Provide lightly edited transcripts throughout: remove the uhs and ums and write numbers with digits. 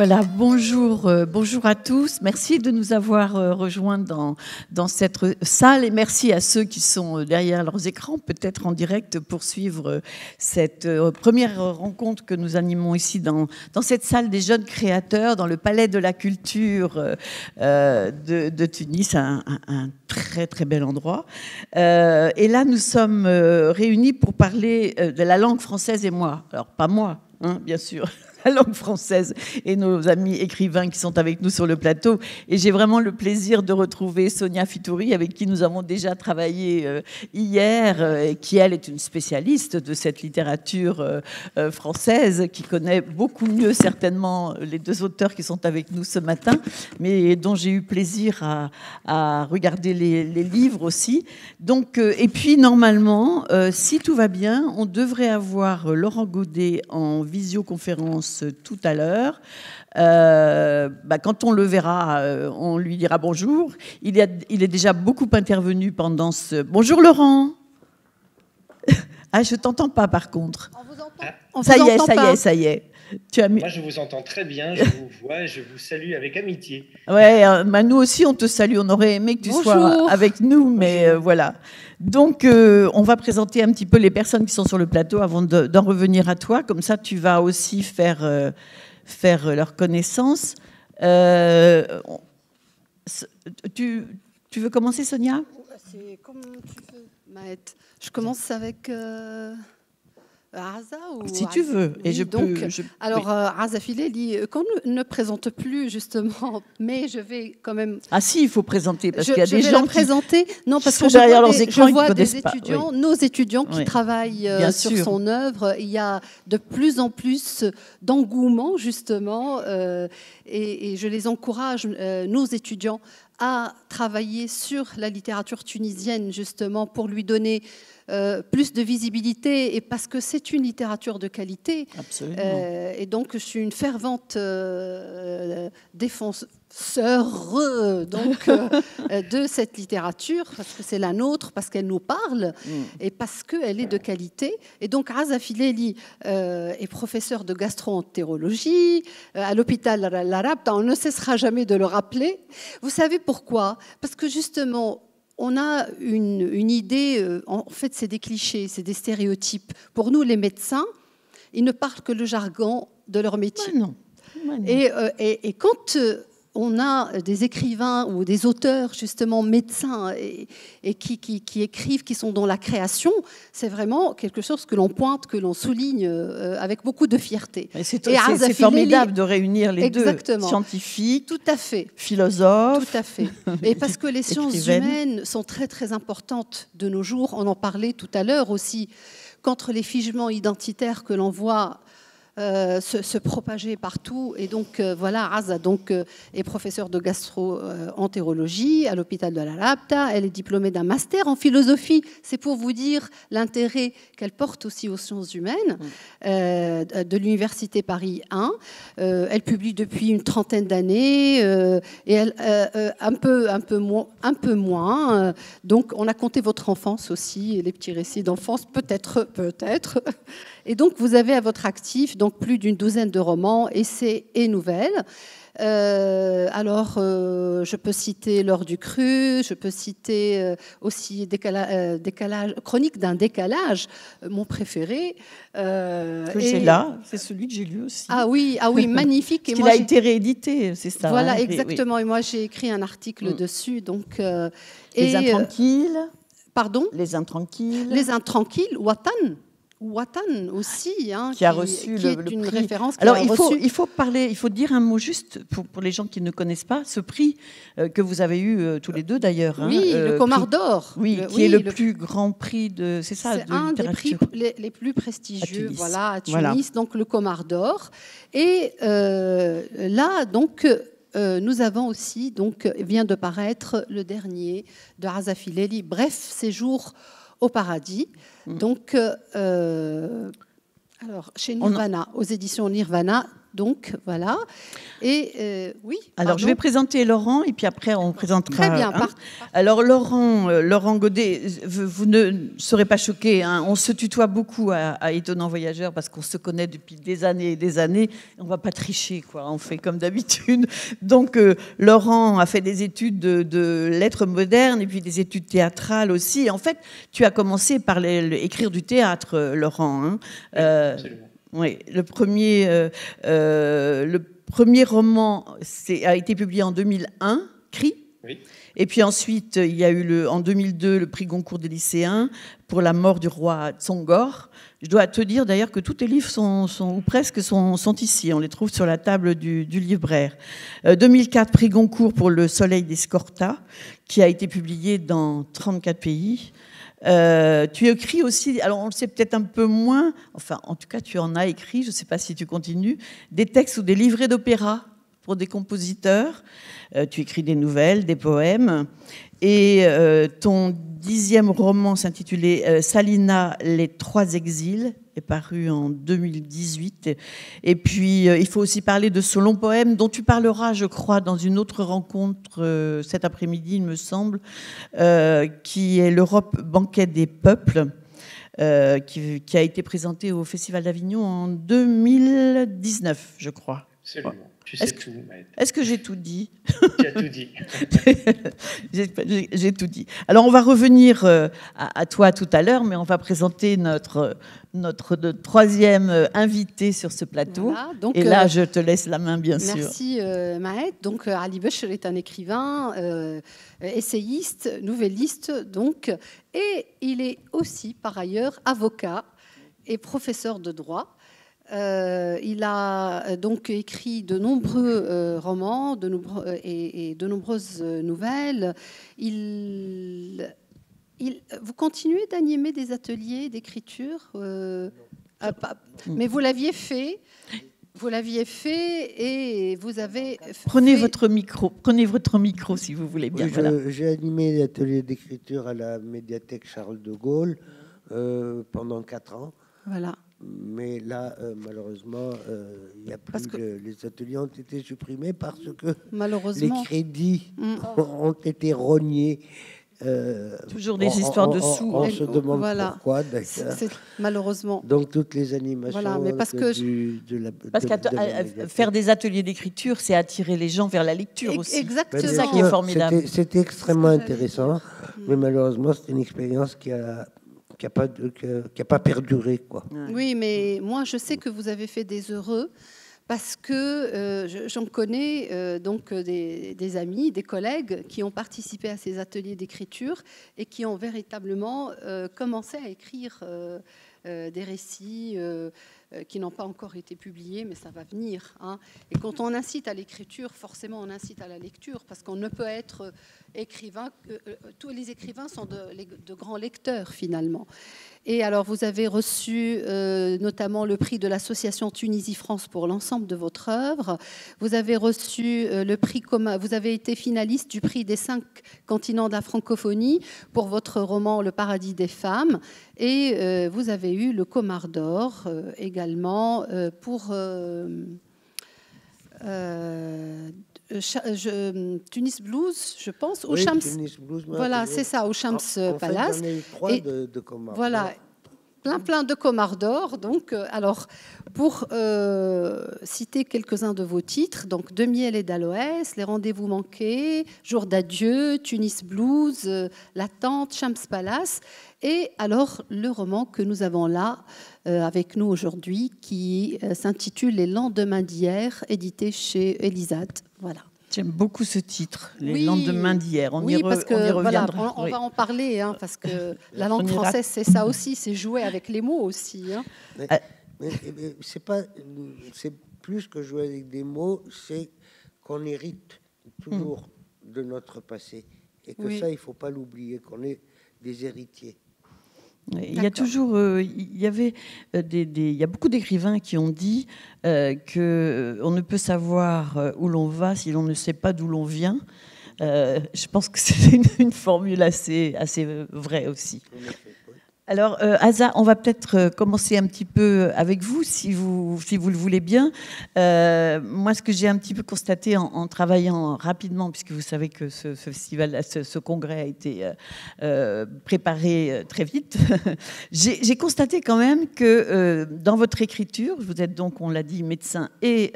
Voilà, bonjour, bonjour à tous. Merci de nous avoir rejoints dans cette salle et merci à ceux qui sont derrière leurs écrans, peut-être en direct, pour suivre cette première rencontre que nous animons ici dans cette salle des jeunes créateurs, dans le Palais de la Culture de Tunis, un très très bel endroit. Et là, nous sommes réunis pour parler de la langue française et moi. Alors, pas moi, hein, bien sûr. La langue française et nos amis écrivains qui sont avec nous sur le plateau. Et j'ai vraiment le plaisir de retrouver Sonia Fitouri, avec qui nous avons déjà travaillé hier, et qui, elle, est une spécialiste de cette littérature française, qui connaît beaucoup mieux, certainement, les deux auteurs qui sont avec nous ce matin, mais dont j'ai eu plaisir à regarder les livres aussi. Donc, et puis, normalement, si tout va bien, on devrait avoir Laurent Godet en visioconférence tout à l'heure. Quand on le verra, on lui dira bonjour. Il est déjà beaucoup intervenu pendant ce... Bonjour Laurent. Ah, je t'entends pas par contre. On vous entend. Ça y est. Moi, je vous entends très bien, je vous vois, je vous salue avec amitié. Ouais, nous aussi, on te salue. On aurait aimé que tu sois avec nous, mais voilà. Donc, on va présenter un petit peu les personnes qui sont sur le plateau avant d'en revenir à toi. Comme ça, tu vas aussi faire leur connaissance. Tu veux commencer, Sonia ? C'est comme tu veux, Maët. Je commence avec... Aza ou si tu veux. Oui, et je donc, peux, alors, oui. Aza Fileli, qu'on ne présente plus, justement, mais je vais quand même... Ah si, il faut présenter, parce qu'il y a des gens qui sont derrière leurs écrans, je vois des étudiants, oui. Nos étudiants qui travaillent sur son œuvre. Il y a de plus en plus d'engouement, justement, et je les encourage, nos étudiants, à travailler sur la littérature tunisienne, justement, pour lui donner plus de visibilité, et parce que c'est une littérature de qualité. Absolument. Et donc, je suis une fervente défenseur de cette littérature, parce que c'est la nôtre, parce qu'elle nous parle, et parce qu'elle est de qualité. Et donc, Aza Fileli est professeur de gastro-entérologie à l'hôpital Al-Rabta. On ne cessera jamais de le rappeler. Vous savez pourquoi ? Parce que justement, on a une idée, en fait, c'est des clichés, c'est des stéréotypes. Pour nous, les médecins, ils ne parlent que le jargon de leur métier. Ouais, non. Et quand on a des écrivains ou des auteurs, justement, médecins, et qui écrivent, qui sont dans la création, c'est vraiment quelque chose que l'on pointe, que l'on souligne avec beaucoup de fierté. C'est formidable de réunir les deux, scientifiques, tout à fait, philosophes. Tout à fait. Et parce que les sciences humaines sont très, très importantes de nos jours. On en parlait tout à l'heure aussi, contre les figements identitaires que l'on voit se propager partout. Et donc, voilà, Aza est professeure de gastro-entérologie à l'hôpital de Al-Rabta. Elle est diplômée d'un master en philosophie. C'est pour vous dire l'intérêt qu'elle porte aussi aux sciences humaines de l'université Paris 1. Elle publie depuis une trentaine d'années et elle, un peu moins. Donc, on a compté votre enfance aussi, les petits récits d'enfance, peut-être. Et donc, vous avez à votre actif plus d'une douzaine de romans, essais et nouvelles. Je peux citer L'heure du cru, je peux citer aussi Chronique d'un décalage, mon préféré. J'ai là, c'est celui que j'ai lu aussi. Ah oui, magnifique. Il a été réédité, c'est ça. Voilà, exactement. Oui. Et moi, j'ai écrit un article dessus. Donc, Les Intranquilles. Pardon ? Les Intranquilles. Les Intranquilles, Watan aussi, qui a reçu qui est le une prix. référence. Alors il faut dire un mot juste pour les gens qui ne connaissent pas ce prix que vous avez eu tous les deux d'ailleurs. Oui, le Comar d'Or. Qui est le plus grand prix de, c'est ça, c'est un des prix les plus prestigieux, à Tunis, donc le Comar d'Or. Et là, donc. Nous avons aussi, vient de paraître le dernier de Aza Fileli, Bref séjour au paradis. Donc, alors, chez Nirvana, aux éditions Nirvana, donc voilà. Et oui. Alors, je vais présenter Laurent, et puis après, on présentera... Très bien. Alors, Laurent Godet, vous ne serez pas choqués, hein, on se tutoie beaucoup à Étonnant Voyageur, parce qu'on se connaît depuis des années et des années. On ne va pas tricher, quoi. On fait comme d'habitude. Donc, Laurent a fait des études de lettres modernes, et puis des études théâtrales aussi. En fait, tu as commencé par écrire du théâtre, Laurent. Hein. Absolument. Oui, le premier roman a été publié en 2001, Cri. Oui. Et puis ensuite, il y a eu en 2002 le prix Goncourt des lycéens pour La mort du roi Tsongor. Je dois te dire d'ailleurs que tous tes livres ou presque sont ici. On les trouve sur la table du libraire. 2004, prix Goncourt pour Le soleil d'Escorta, qui a été publié dans 34 pays. Tu écris aussi, alors on le sait peut-être un peu moins, enfin en tout cas tu en as écrit, je ne sais pas si tu continues, des textes ou des livrets d'opéra pour des compositeurs. Tu écris des nouvelles, des poèmes. Et ton 10e roman s'intitulait Salina, les 3 exils, est paru en 2018. Et puis, il faut aussi parler de ce long poème dont tu parleras, je crois, dans une autre rencontre cet après-midi, il me semble, qui est l'Europe banquet des peuples, qui a été présenté au Festival d'Avignon en 2019, je crois. Absolument. Tu sais tout, Maët. Est-ce que j'ai tout dit ? Tu as tout dit. J'ai tout dit. Alors, on va revenir à toi tout à l'heure, mais on va présenter notre 3e invité sur ce plateau. Voilà, donc, et là, je te laisse la main, bien sûr. Merci, Maët. Donc, Ali Becher est un écrivain, essayiste, nouvelliste, donc, et il est aussi, par ailleurs, avocat et professeur de droit. Il a donc écrit de nombreux romans et de nombreuses nouvelles. Vous continuez d'animer des ateliers d'écriture, mais vous l'aviez fait. Vous l'aviez fait et vous avez... Prenez votre micro, si vous voulez bien. Oui, voilà. J'ai animé des ateliers d'écriture à la médiathèque Charles de Gaulle pendant 4 ans. Voilà. Mais là, malheureusement, les ateliers ont été supprimés parce que les crédits ont été rognés. Toujours des histoires de sous. On se demande pourquoi. Malheureusement. Donc toutes les animations. Voilà, mais parce que faire des ateliers d'écriture, c'est attirer les gens vers la lecture aussi. Exactement. C'est ça qui est formidable. C'était extrêmement intéressant, mais malheureusement, c'était une expérience qui a pas perduré, quoi. Oui, mais moi, je sais que vous avez fait des heureux parce que j'en connais donc des amis, des collègues qui ont participé à ces ateliers d'écriture et qui ont véritablement commencé à écrire des récits qui n'ont pas encore été publiés, mais ça va venir. Hein. Et quand on incite à l'écriture, forcément, on incite à la lecture, parce qu'on ne peut être écrivain. Tous les écrivains sont de grands lecteurs, finalement. Et alors, vous avez reçu notamment le prix de l'association Tunisie-France pour l'ensemble de votre œuvre. Vous avez reçu le prix vous avez été finaliste du prix des 5 continents de la francophonie pour votre roman Le paradis des femmes. Et vous avez eu le Comar d'or également pour Tunis Blues, je pense, au Shams. Tunis Blues, voilà, c'est ça, au Shams Palace. J'en ai eu 3 de Comar. Voilà. Plein de Comar d'or. Donc, alors, pour citer quelques-uns de vos titres, donc De miel et d'aloès, Les rendez-vous manqués, Jour d'adieu, Tunis Blues, L'attente, Shams Palace, et alors le roman que nous avons là avec nous aujourd'hui, qui s'intitule Les lendemains d'hier, édité chez Elisade. Voilà. J'aime beaucoup ce titre, Les lendemains d'hier. On y reviendra. Voilà, on va en parler, hein, parce que la langue française, c'est ça aussi, c'est jouer avec les mots aussi. Hein. Mais c'est plus que jouer avec des mots, c'est qu'on hérite toujours de notre passé. Et que ça, il ne faut pas l'oublier, qu'on est des héritiers. Il y a toujours, il y a beaucoup d'écrivains qui ont dit qu'on ne peut savoir où l'on va si l'on ne sait pas d'où l'on vient. Je pense que c'est une formule assez vraie aussi. Alors, Aza, on va peut-être commencer un petit peu avec vous, si vous le voulez bien. Moi, ce que j'ai un petit peu constaté en travaillant rapidement, puisque vous savez que ce festival, ce congrès a été préparé très vite, j'ai constaté quand même que dans votre écriture, vous êtes donc, on l'a dit, médecin et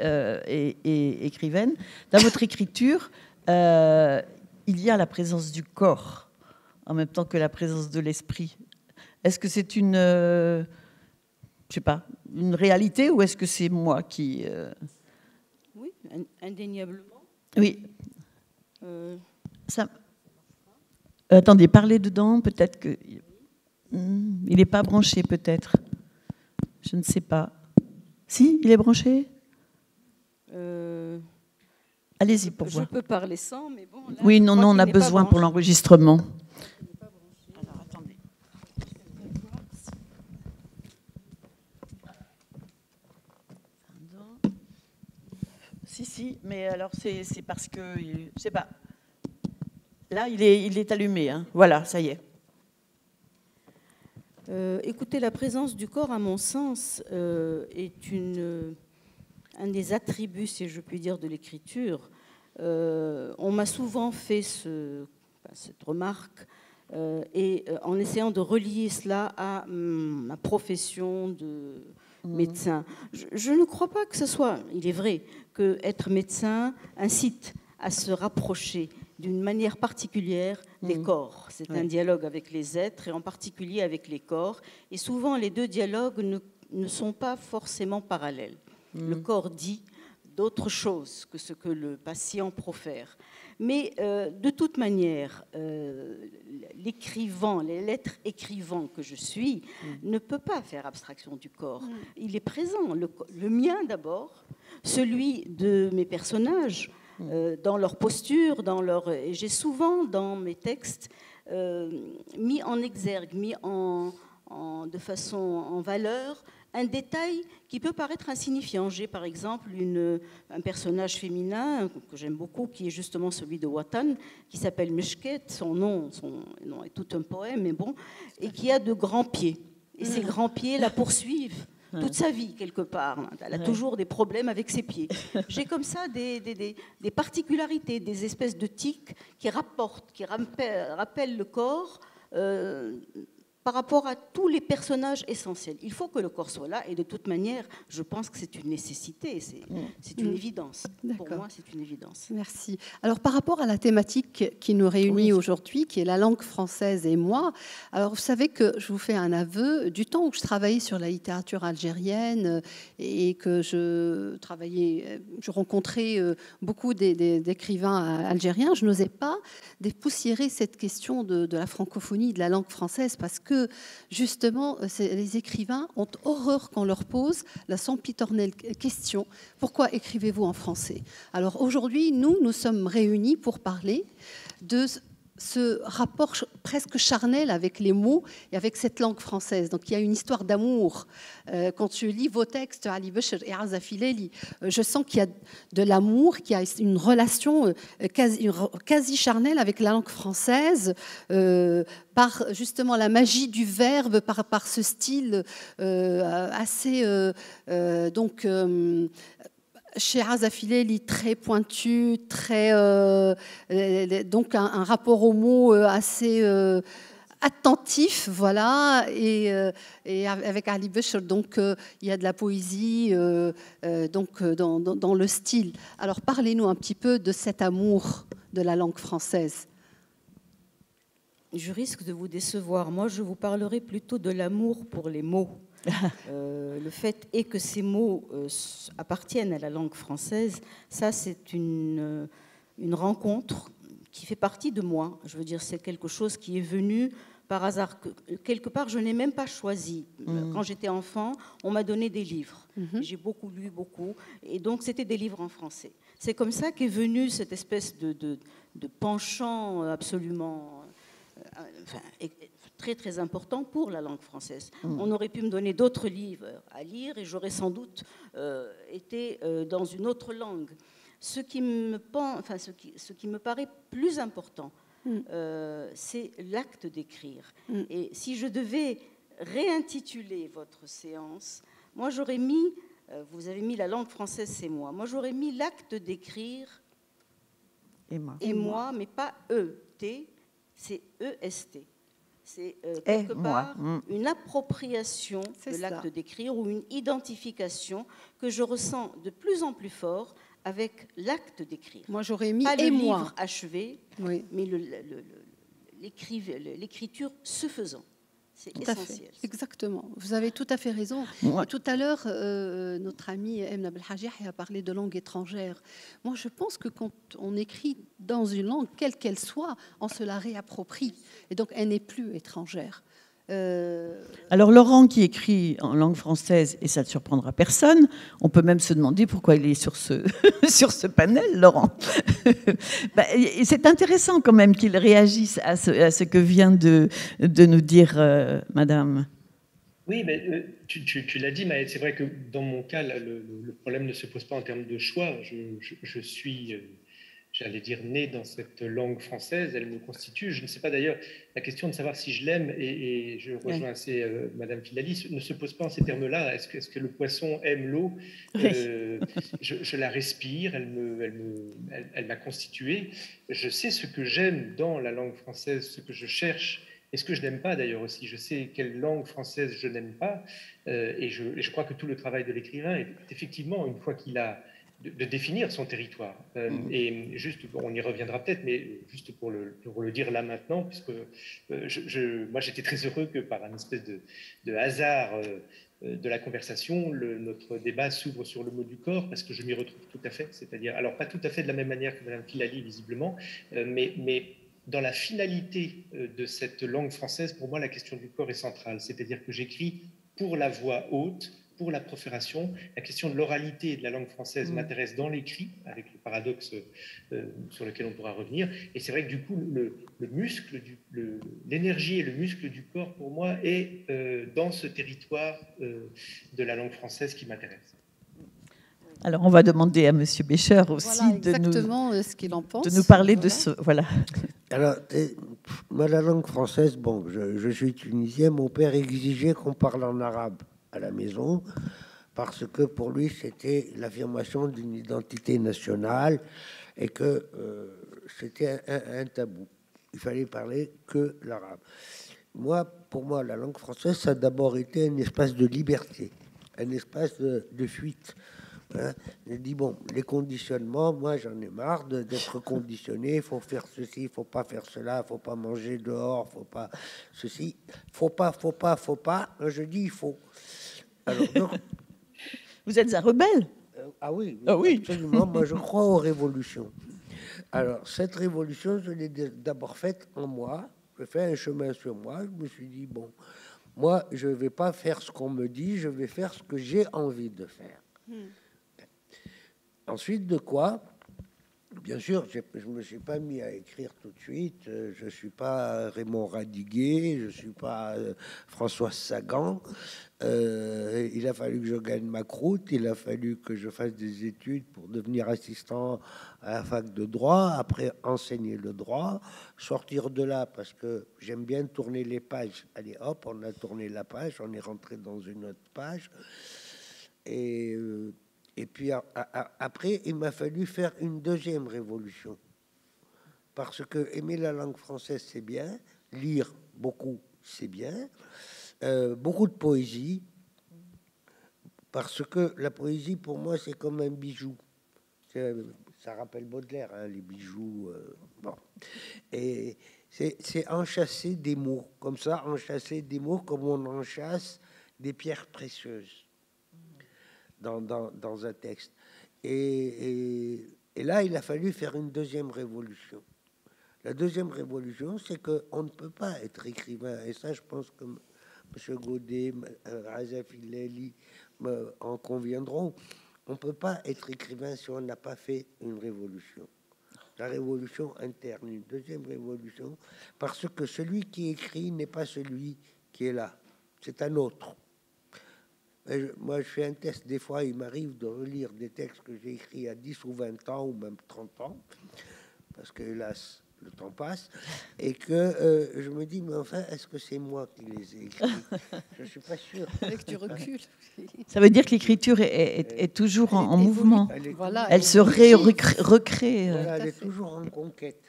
écrivaine, dans votre écriture, il y a la présence du corps, en même temps que la présence de l'esprit. Est-ce que c'est une, je sais pas, une réalité ou est-ce que c'est moi qui... Oui, indéniablement. Oui. Ça... attendez, parlez dedans, peut-être que... il n'est pas branché, peut-être. Je ne sais pas. Si, il est branché Allez-y pour voir. Je peux parler sans, mais bon... Là, oui, non, on a besoin pour l'enregistrement. Alors, attendez. Si, mais alors c'est parce que... Je sais pas. Là, il est allumé. Hein. Voilà, ça y est. Écoutez, la présence du corps, à mon sens, est un des attributs, si je puis dire, de l'écriture. On m'a souvent fait cette remarque, et en essayant de relier cela à ma profession de médecin. Je ne crois pas que ce soit, il est vrai, qu'être médecin incite à se rapprocher d'une manière particulière des corps. C'est un dialogue avec les êtres et en particulier avec les corps. Et souvent, les deux dialogues ne sont pas forcément parallèles. Le corps dit d'autres choses que ce que le patient profère. Mais de toute manière, l'être écrivant que je suis ne peut pas faire abstraction du corps. Il est présent, le mien d'abord, celui de mes personnages, dans leur posture, et j'ai souvent dans mes textes mis en exergue, de façon en valeur, un détail qui peut paraître insignifiant. J'ai par exemple un personnage féminin que j'aime beaucoup, qui est justement celui de Watan, qui s'appelle Meshket, son nom est tout un poème, mais bon, et qui a de grands pieds. Et ces grands pieds la poursuivent toute sa vie, quelque part. Elle a toujours des problèmes avec ses pieds. J'ai comme ça des particularités, des espèces de tics qui rappellent le corps par rapport à tous les personnages essentiels. Il faut que le corps soit là, et de toute manière, je pense que c'est une nécessité, c'est une évidence. Pour moi, c'est une évidence. Merci. Alors, par rapport à la thématique qui nous réunit aujourd'hui, qui est la langue française et moi, alors vous savez que je vous fais un aveu, du temps où je travaillais sur la littérature algérienne et que je rencontrais beaucoup d'écrivains algériens, je n'osais pas dépoussiérer cette question de la francophonie, de la langue française, parce que justement, les écrivains ont horreur qu'on leur pose la sempiternelle question: pourquoi écrivez-vous en français? Alors aujourd'hui, nous sommes réunis pour parler de ce rapport presque charnel avec les mots et avec cette langue française. Donc il y a une histoire d'amour. Quand je lis vos textes, Ali Becher et Aza Fileli, je sens qu'il y a de l'amour, qu'il y a une relation quasi charnelle avec la langue française, par justement la magie du verbe, par ce style assez... chez Aza Fileli, très pointu, donc un rapport aux mots assez attentif, voilà, et avec Ali Becher, donc il y a de la poésie donc dans le style. Alors parlez-nous un petit peu de cet amour de la langue française. Je risque de vous décevoir. Moi, je vous parlerai plutôt de l'amour pour les mots. Le fait est que ces mots appartiennent à la langue française. Ça, c'est une rencontre qui fait partie de moi. Je veux dire, c'est quelque chose qui est venu par hasard. Quelque part, je n'ai même pas choisi. Quand j'étais enfant, on m'a donné des livres. J'ai beaucoup lu, et donc c'était des livres en français. C'est comme ça qu'est venue cette espèce de penchant absolument... très très important pour la langue française. On aurait pu me donner d'autres livres à lire et j'aurais sans doute été dans une autre langue. Ce qui me paraît plus important, c'est l'acte d'écrire. Et si je devais réintituler votre séance, moi j'aurais mis, vous avez mis la langue française, c'est moi. Moi j'aurais mis l'acte d'écrire et moi, mais pas E-T, c'est E-S-T. C'est quelque part une appropriation de l'acte d'écrire ou une identification que je ressens de plus en plus fort avec l'acte d'écrire. Moi, j'aurais mis pas et le moi. livre achevé, mais l'écriture se faisant. C'est essentiel. Exactement. Vous avez tout à fait raison. Et tout à l'heure, notre ami Emna Belhaji a parlé de langue étrangère. Moi, je pense que quand on écrit dans une langue, quelle qu'elle soit, on se la réapproprie. Et donc, elle n'est plus étrangère. Alors Laurent qui écrit en langue française, et ça ne surprendra personne, on peut même se demander pourquoi il est sur ce, sur ce panel, Laurent. C'est intéressant quand même qu'il réagisse à ce que vient de nous dire Madame. Oui, mais tu l'as dit, mais c'est vrai que dans mon cas, le problème ne se pose pas en termes de choix. Je suis... j'allais dire, née dans cette langue française, elle me constitue. Je ne sais pas d'ailleurs, la question de savoir si je l'aime, et je rejoins assez Madame Filali, ne se pose pas en ces termes-là. Est-ce que le poisson aime l'eau? Je la respire, elle m'a constitué. Je sais ce que j'aime dans la langue française, ce que je cherche, et ce que je n'aime pas d'ailleurs aussi. Je sais quelle langue française je n'aime pas, et je crois que tout le travail de l'écrivain est effectivement, une fois qu'il a de définir son territoire. Et juste, on y reviendra peut-être, mais juste pour le dire là maintenant, puisque moi j'étais très heureux que par un espèce de hasard de la conversation, notre débat s'ouvre sur le mot du corps, parce que je m'y retrouve tout à fait, c'est-à-dire, alors pas tout à fait de la même manière que Mme Filali, visiblement, mais dans la finalité de cette langue française, pour moi, la question du corps est centrale, c'est-à-dire que j'écris pour la voix haute, pour la profération. La question de l'oralité et de la langue française m'intéresse dans l'écrit, avec le paradoxe sur lequel on pourra revenir. Et c'est vrai que du coup, le muscle, l'énergie et le muscle du corps, pour moi, est dans ce territoire de la langue française qui m'intéresse. Alors, on va demander à Monsieur Bécher aussi ce qu'il en pense. De nous parler de ce... Voilà. Alors, moi, la langue française, bon, je suis tunisien, mon père exigeait qu'on parle en arabe à la maison, parce que pour lui, c'était l'affirmation d'une identité nationale et que c'était un tabou. Il fallait parler que l'arabe. Pour moi, la langue française, ça a d'abord été un espace de liberté, un espace de fuite. Hein. Je dis, bon, les conditionnements, moi j'en ai marre d'être conditionné, il faut faire ceci, il faut pas faire cela, il faut pas manger dehors, faut pas ceci, faut pas. Je dis, il faut. Alors, donc, vous êtes un rebelle? Ah oui, oui, absolument. Moi, je crois aux révolutions. Alors, cette révolution, je l'ai d'abord faite en moi. Je fais un chemin sur moi. Je me suis dit, bon, moi, je ne vais pas faire ce qu'on me dit, je vais faire ce que j'ai envie de faire. Ensuite, de quoi? Bien sûr, je ne me suis pas mis à écrire tout de suite. Je ne suis pas Raymond Radiguet, je ne suis pas François Sagan. Il a fallu que je gagne ma croûte, il a fallu que je fasse des études pour devenir assistant à la fac de droit, après enseigner le droit, sortir de là parce que j'aime bien tourner les pages. Allez, hop, on a tourné la page, on est rentré dans une autre page. Et puis après, il m'a fallu faire une deuxième révolution. Parce que aimer la langue française, c'est bien. Lire beaucoup, c'est bien. Beaucoup de poésie. Parce que la poésie, pour moi, c'est comme un bijou. Ça rappelle Baudelaire, hein, les bijoux. Bon. Et c'est enchasser des mots. Comme ça, enchasser des mots comme on enchasse des pierres précieuses. Dans un texte. Et là, il a fallu faire une deuxième révolution. La deuxième révolution, c'est qu'on ne peut pas être écrivain. Et ça, je pense que M. Godet, Raza Filali en conviendront. On ne peut pas être écrivain si on n'a pas fait une révolution. La révolution interne, une deuxième révolution, parce que celui qui écrit n'est pas celui qui est là. C'est un autre. Moi, je fais un test. Des fois, il m'arrive de relire des textes que j'ai écrits à 10 ou 20 ans, ou même 30 ans, parce que, hélas, le temps passe, et que je me dis, mais enfin, est-ce que c'est moi qui les ai écrits? Je ne suis pas sûr. Avec du recul. Ça veut dire que l'écriture est toujours en mouvement. Elle se recrée. Voilà, elle est toujours en conquête.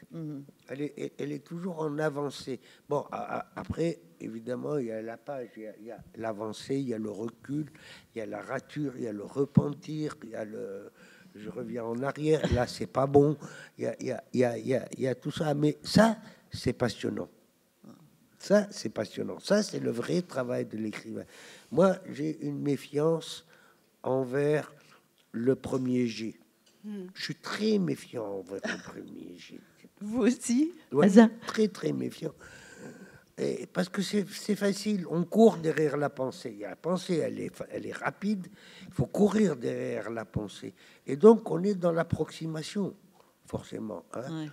Elle est toujours en avancée. Bon, après, évidemment, il y a la page, il y a l'avancée, il y a le recul, il y a la rature, il y a le repentir, il y a le... Je reviens en arrière, là, c'est pas bon. Il y a tout ça. Mais ça, c'est passionnant. Ça, c'est passionnant. Ça, c'est le vrai travail de l'écrivain. Moi, j'ai une méfiance envers le premier jet. Je suis très méfiant envers le premier jet. Vous aussi, ouais, très, très méfiant. Et parce que c'est facile, on court derrière la pensée. La pensée, elle est rapide, il faut courir derrière la pensée. Et donc, on est dans l'approximation, forcément. Hein.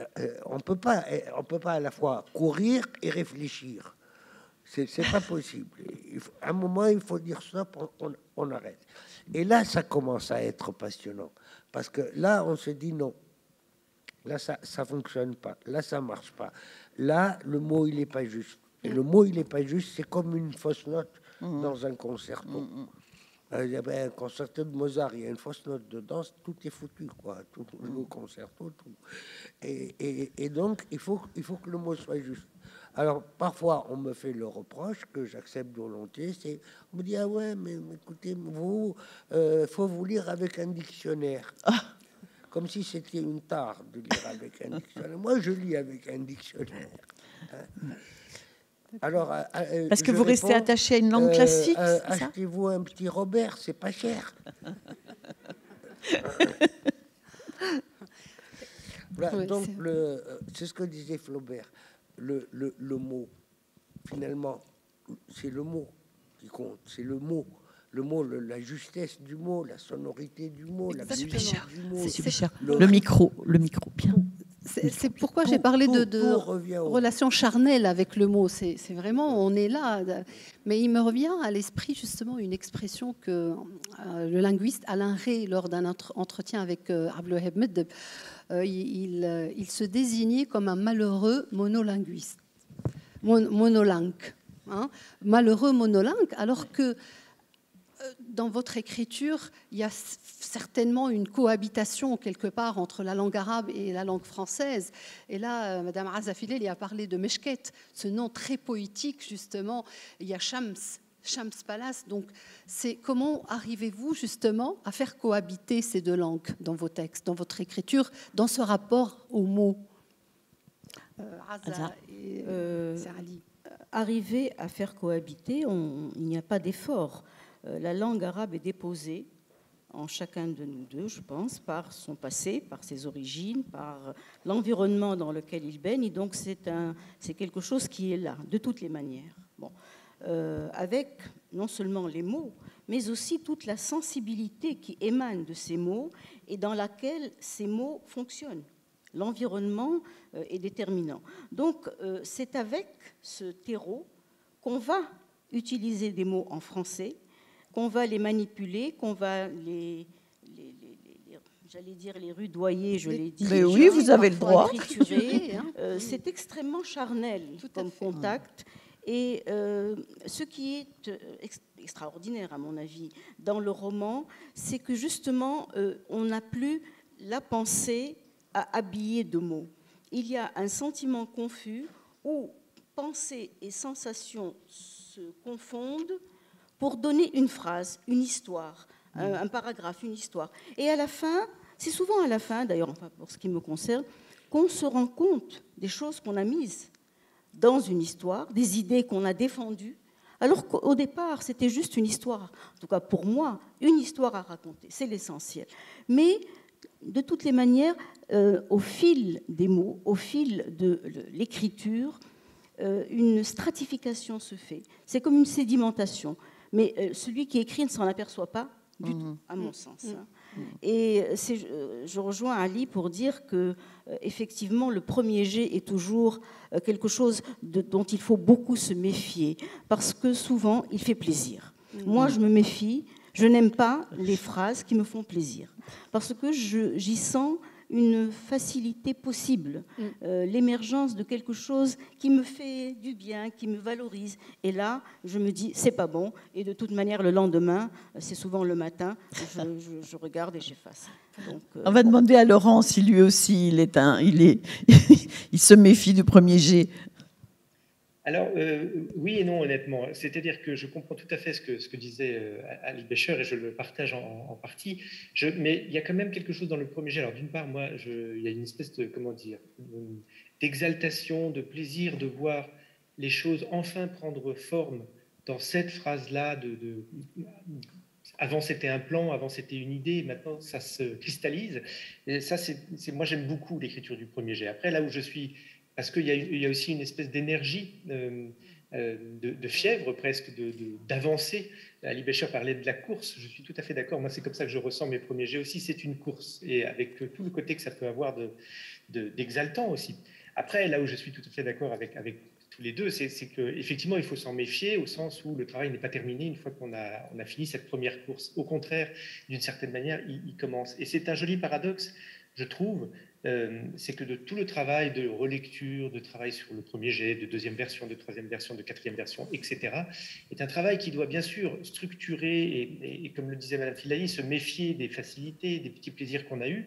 Ouais. On peut pas à la fois courir et réfléchir. C'est pas possible. À un moment, il faut dire stop, on arrête. Et là, ça commence à être passionnant. Parce que là, on se dit non. Là, ça fonctionne pas. Là, ça marche pas. Là, le mot, il est pas juste. Et le mot, il est pas juste, c'est comme une fausse note dans un concerto. Un concerto de Mozart, il y a une fausse note dedans, tout est foutu, quoi. Tout le concerto, tout. Et donc, il faut que le mot soit juste. Alors, parfois, on me fait le reproche, que j'accepte volontiers, c'est, on me dit, ah ouais, mais écoutez, vous, faut vous lire avec un dictionnaire. Comme si c'était une tare de lire avec un dictionnaire. Moi, je lis avec un dictionnaire. Alors, parce que vous restez attaché à une langue classique, achetez-vous un petit Robert, c'est pas cher. Voilà, oui, donc, c'est ce que disait Flaubert. Le mot, finalement, c'est le mot qui compte. C'est le mot. Le mot, la justesse du mot, la sonorité du mot, la musique du mot. Le micro, bien. C'est pourquoi j'ai parlé de relation charnelle avec le mot. C'est vraiment, on est là. Mais il me revient à l'esprit justement une expression que le linguiste Alain Rey, lors d'un entretien avec Abdelwahab Medeb, il se désignait comme un malheureux monolinguiste, monolingue. Hein, malheureux monolingue, alors que dans votre écriture, il y a certainement une cohabitation quelque part entre la langue arabe et la langue française. Et là, Madame Azafilé y a parlé de Meshket, ce nom très poétique justement. Il y a Shams Palace. Donc, c'est comment arrivez-vous justement à faire cohabiter ces deux langues dans vos textes, dans votre écriture, dans ce rapport aux mots? Arriver à faire cohabiter, il n'y a pas d'effort. La langue arabe est déposée en chacun de nous deux, je pense, par son passé, par ses origines, par l'environnement dans lequel il baigne. Et donc, c'est quelque chose qui est là, de toutes les manières. Bon. Avec non seulement les mots, mais aussi toute la sensibilité qui émane de ces mots et dans laquelle ces mots fonctionnent. L'environnement est déterminant. Donc, c'est avec ce terreau qu'on va utiliser des mots en français, qu'on va les manipuler, qu'on va j'allais dire les rudoyer, je l'ai dit. Mais oui, vous avez le droit. C'est extrêmement charnel comme contact. Et ce qui est extraordinaire, à mon avis, dans le roman, c'est que justement, on n'a plus la pensée à habiller de mots. Il y a un sentiment confus où pensée et sensation se confondent pour donner une phrase, une histoire, un paragraphe, une histoire. Et à la fin, c'est souvent à la fin, d'ailleurs, enfin pour ce qui me concerne, qu'on se rend compte des choses qu'on a mises dans une histoire, des idées qu'on a défendues, alors qu'au départ, c'était juste une histoire. En tout cas, pour moi, une histoire à raconter, c'est l'essentiel. Mais, de toutes les manières, au fil des mots, au fil de l'écriture, une stratification se fait. C'est comme une sédimentation. Mais celui qui écrit ne s'en aperçoit pas du tout, à mon sens. Et je rejoins Ali pour dire que, effectivement, le premier jet est toujours quelque chose dont il faut beaucoup se méfier, parce que souvent, il fait plaisir. Moi, je me méfie, je n'aime pas les phrases qui me font plaisir, parce que j'y sens une facilité possible, l'émergence de quelque chose qui me fait du bien, qui me valorise. Et là, je me dis, c'est pas bon. Et de toute manière, le lendemain, c'est souvent le matin, je regarde et j'efface. Donc, on va demander à Laurent si lui aussi, il se méfie du premier jet. Alors, oui et non, honnêtement. C'est-à-dire que je comprends tout à fait ce que disait Ali Becher et je le partage en partie. Mais il y a quand même quelque chose dans le premier jet. Alors, d'une part, moi, il y a une espèce de, comment dire, d'exaltation, de plaisir de voir les choses enfin prendre forme dans cette phrase-là avant c'était un plan, avant c'était une idée, maintenant ça se cristallise. Et ça, moi j'aime beaucoup l'écriture du premier jet. Après, là où je suis, parce qu'il y a aussi une espèce d'énergie, de fièvre presque, d'avancer. Ali Becher parlait de la course, je suis tout à fait d'accord. Moi, c'est comme ça que je ressens mes premiers jets aussi. C'est une course, et avec tout le côté que ça peut avoir d'exaltant aussi. Après, là où je suis tout à fait d'accord avec tous les deux, c'est qu'effectivement, il faut s'en méfier au sens où le travail n'est pas terminé une fois qu'on a fini cette première course. Au contraire, d'une certaine manière, il commence. Et c'est un joli paradoxe, je trouve, c'est que de tout le travail de relecture, de travail sur le premier jet, de deuxième version, de troisième version, de quatrième version, etc., est un travail qui doit bien sûr structurer et comme le disait Madame Filali, se méfier des facilités, des petits plaisirs qu'on a eus,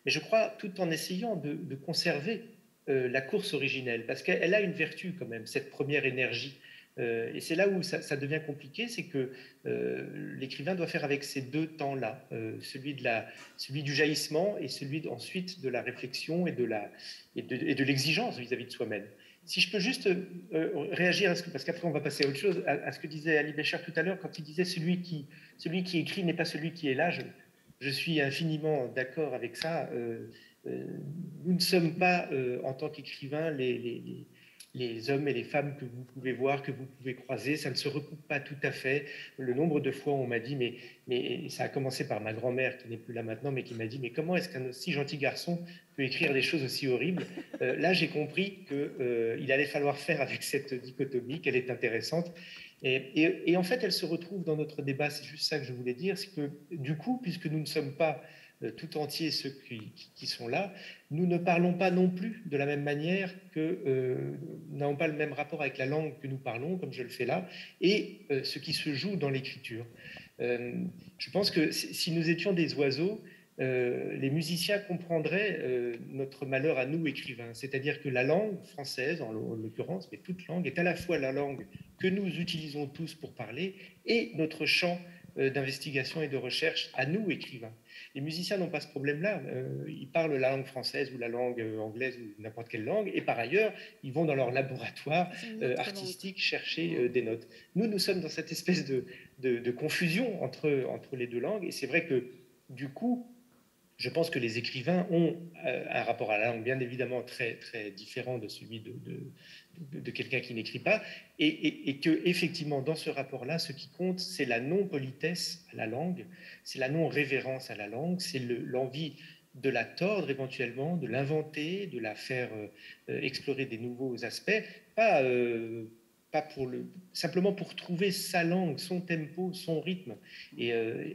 mais je crois tout en essayant de conserver la course originelle, parce qu'elle a une vertu quand même, cette première énergie. Et c'est là où ça devient compliqué, c'est que l'écrivain doit faire avec ces deux temps-là, celui du jaillissement et celui ensuite de la réflexion et de l'exigence vis-à-vis de soi-même. Si je peux juste réagir, parce qu'après on va passer à autre chose, à ce que disait Ali Becher tout à l'heure, quand il disait celui qui écrit n'est pas celui qui est là, je suis infiniment d'accord avec ça. Nous ne sommes pas, en tant qu'écrivains, les hommes et les femmes que vous pouvez voir, que vous pouvez croiser. Ça ne se recoupe pas tout à fait. Le nombre de fois où on m'a dit, mais ça a commencé par ma grand-mère qui n'est plus là maintenant, mais qui m'a dit, mais comment est-ce qu'un aussi gentil garçon peut écrire des choses aussi horribles? Là, j'ai compris qu'il allait falloir faire avec cette dichotomie, qu'elle est intéressante. Et en fait, elle se retrouve dans notre débat. C'est juste ça que je voulais dire, c'est que du coup, puisque nous ne sommes pas tout entiers ceux qui sont là, nous ne parlons pas non plus de la même manière nous n'avons pas le même rapport avec la langue que nous parlons, comme je le fais là, et ce qui se joue dans l'écriture. Je pense que si nous étions des oiseaux, les musiciens comprendraient notre malheur à nous, écrivains. C'est-à-dire que la langue française, en l'occurrence, mais toute langue, est à la fois la langue que nous utilisons tous pour parler et notre champ d'investigation et de recherche à nous, écrivains. Les musiciens n'ont pas ce problème-là. Ils parlent la langue française ou la langue anglaise ou n'importe quelle langue, et par ailleurs, ils vont dans leur laboratoire artistique chercher des notes. Nous sommes dans cette espèce de confusion entre les deux langues, et c'est vrai que, du coup, je pense que les écrivains ont un rapport à la langue bien évidemment très, très différent de celui de quelqu'un qui n'écrit pas, et que effectivement dans ce rapport-là, ce qui compte, c'est la non-politesse à la langue, c'est la non-révérence à la langue, c'est l'envie de la tordre éventuellement, de l'inventer, de la faire explorer des nouveaux aspects, pas simplement pour trouver sa langue, son tempo, son rythme. Et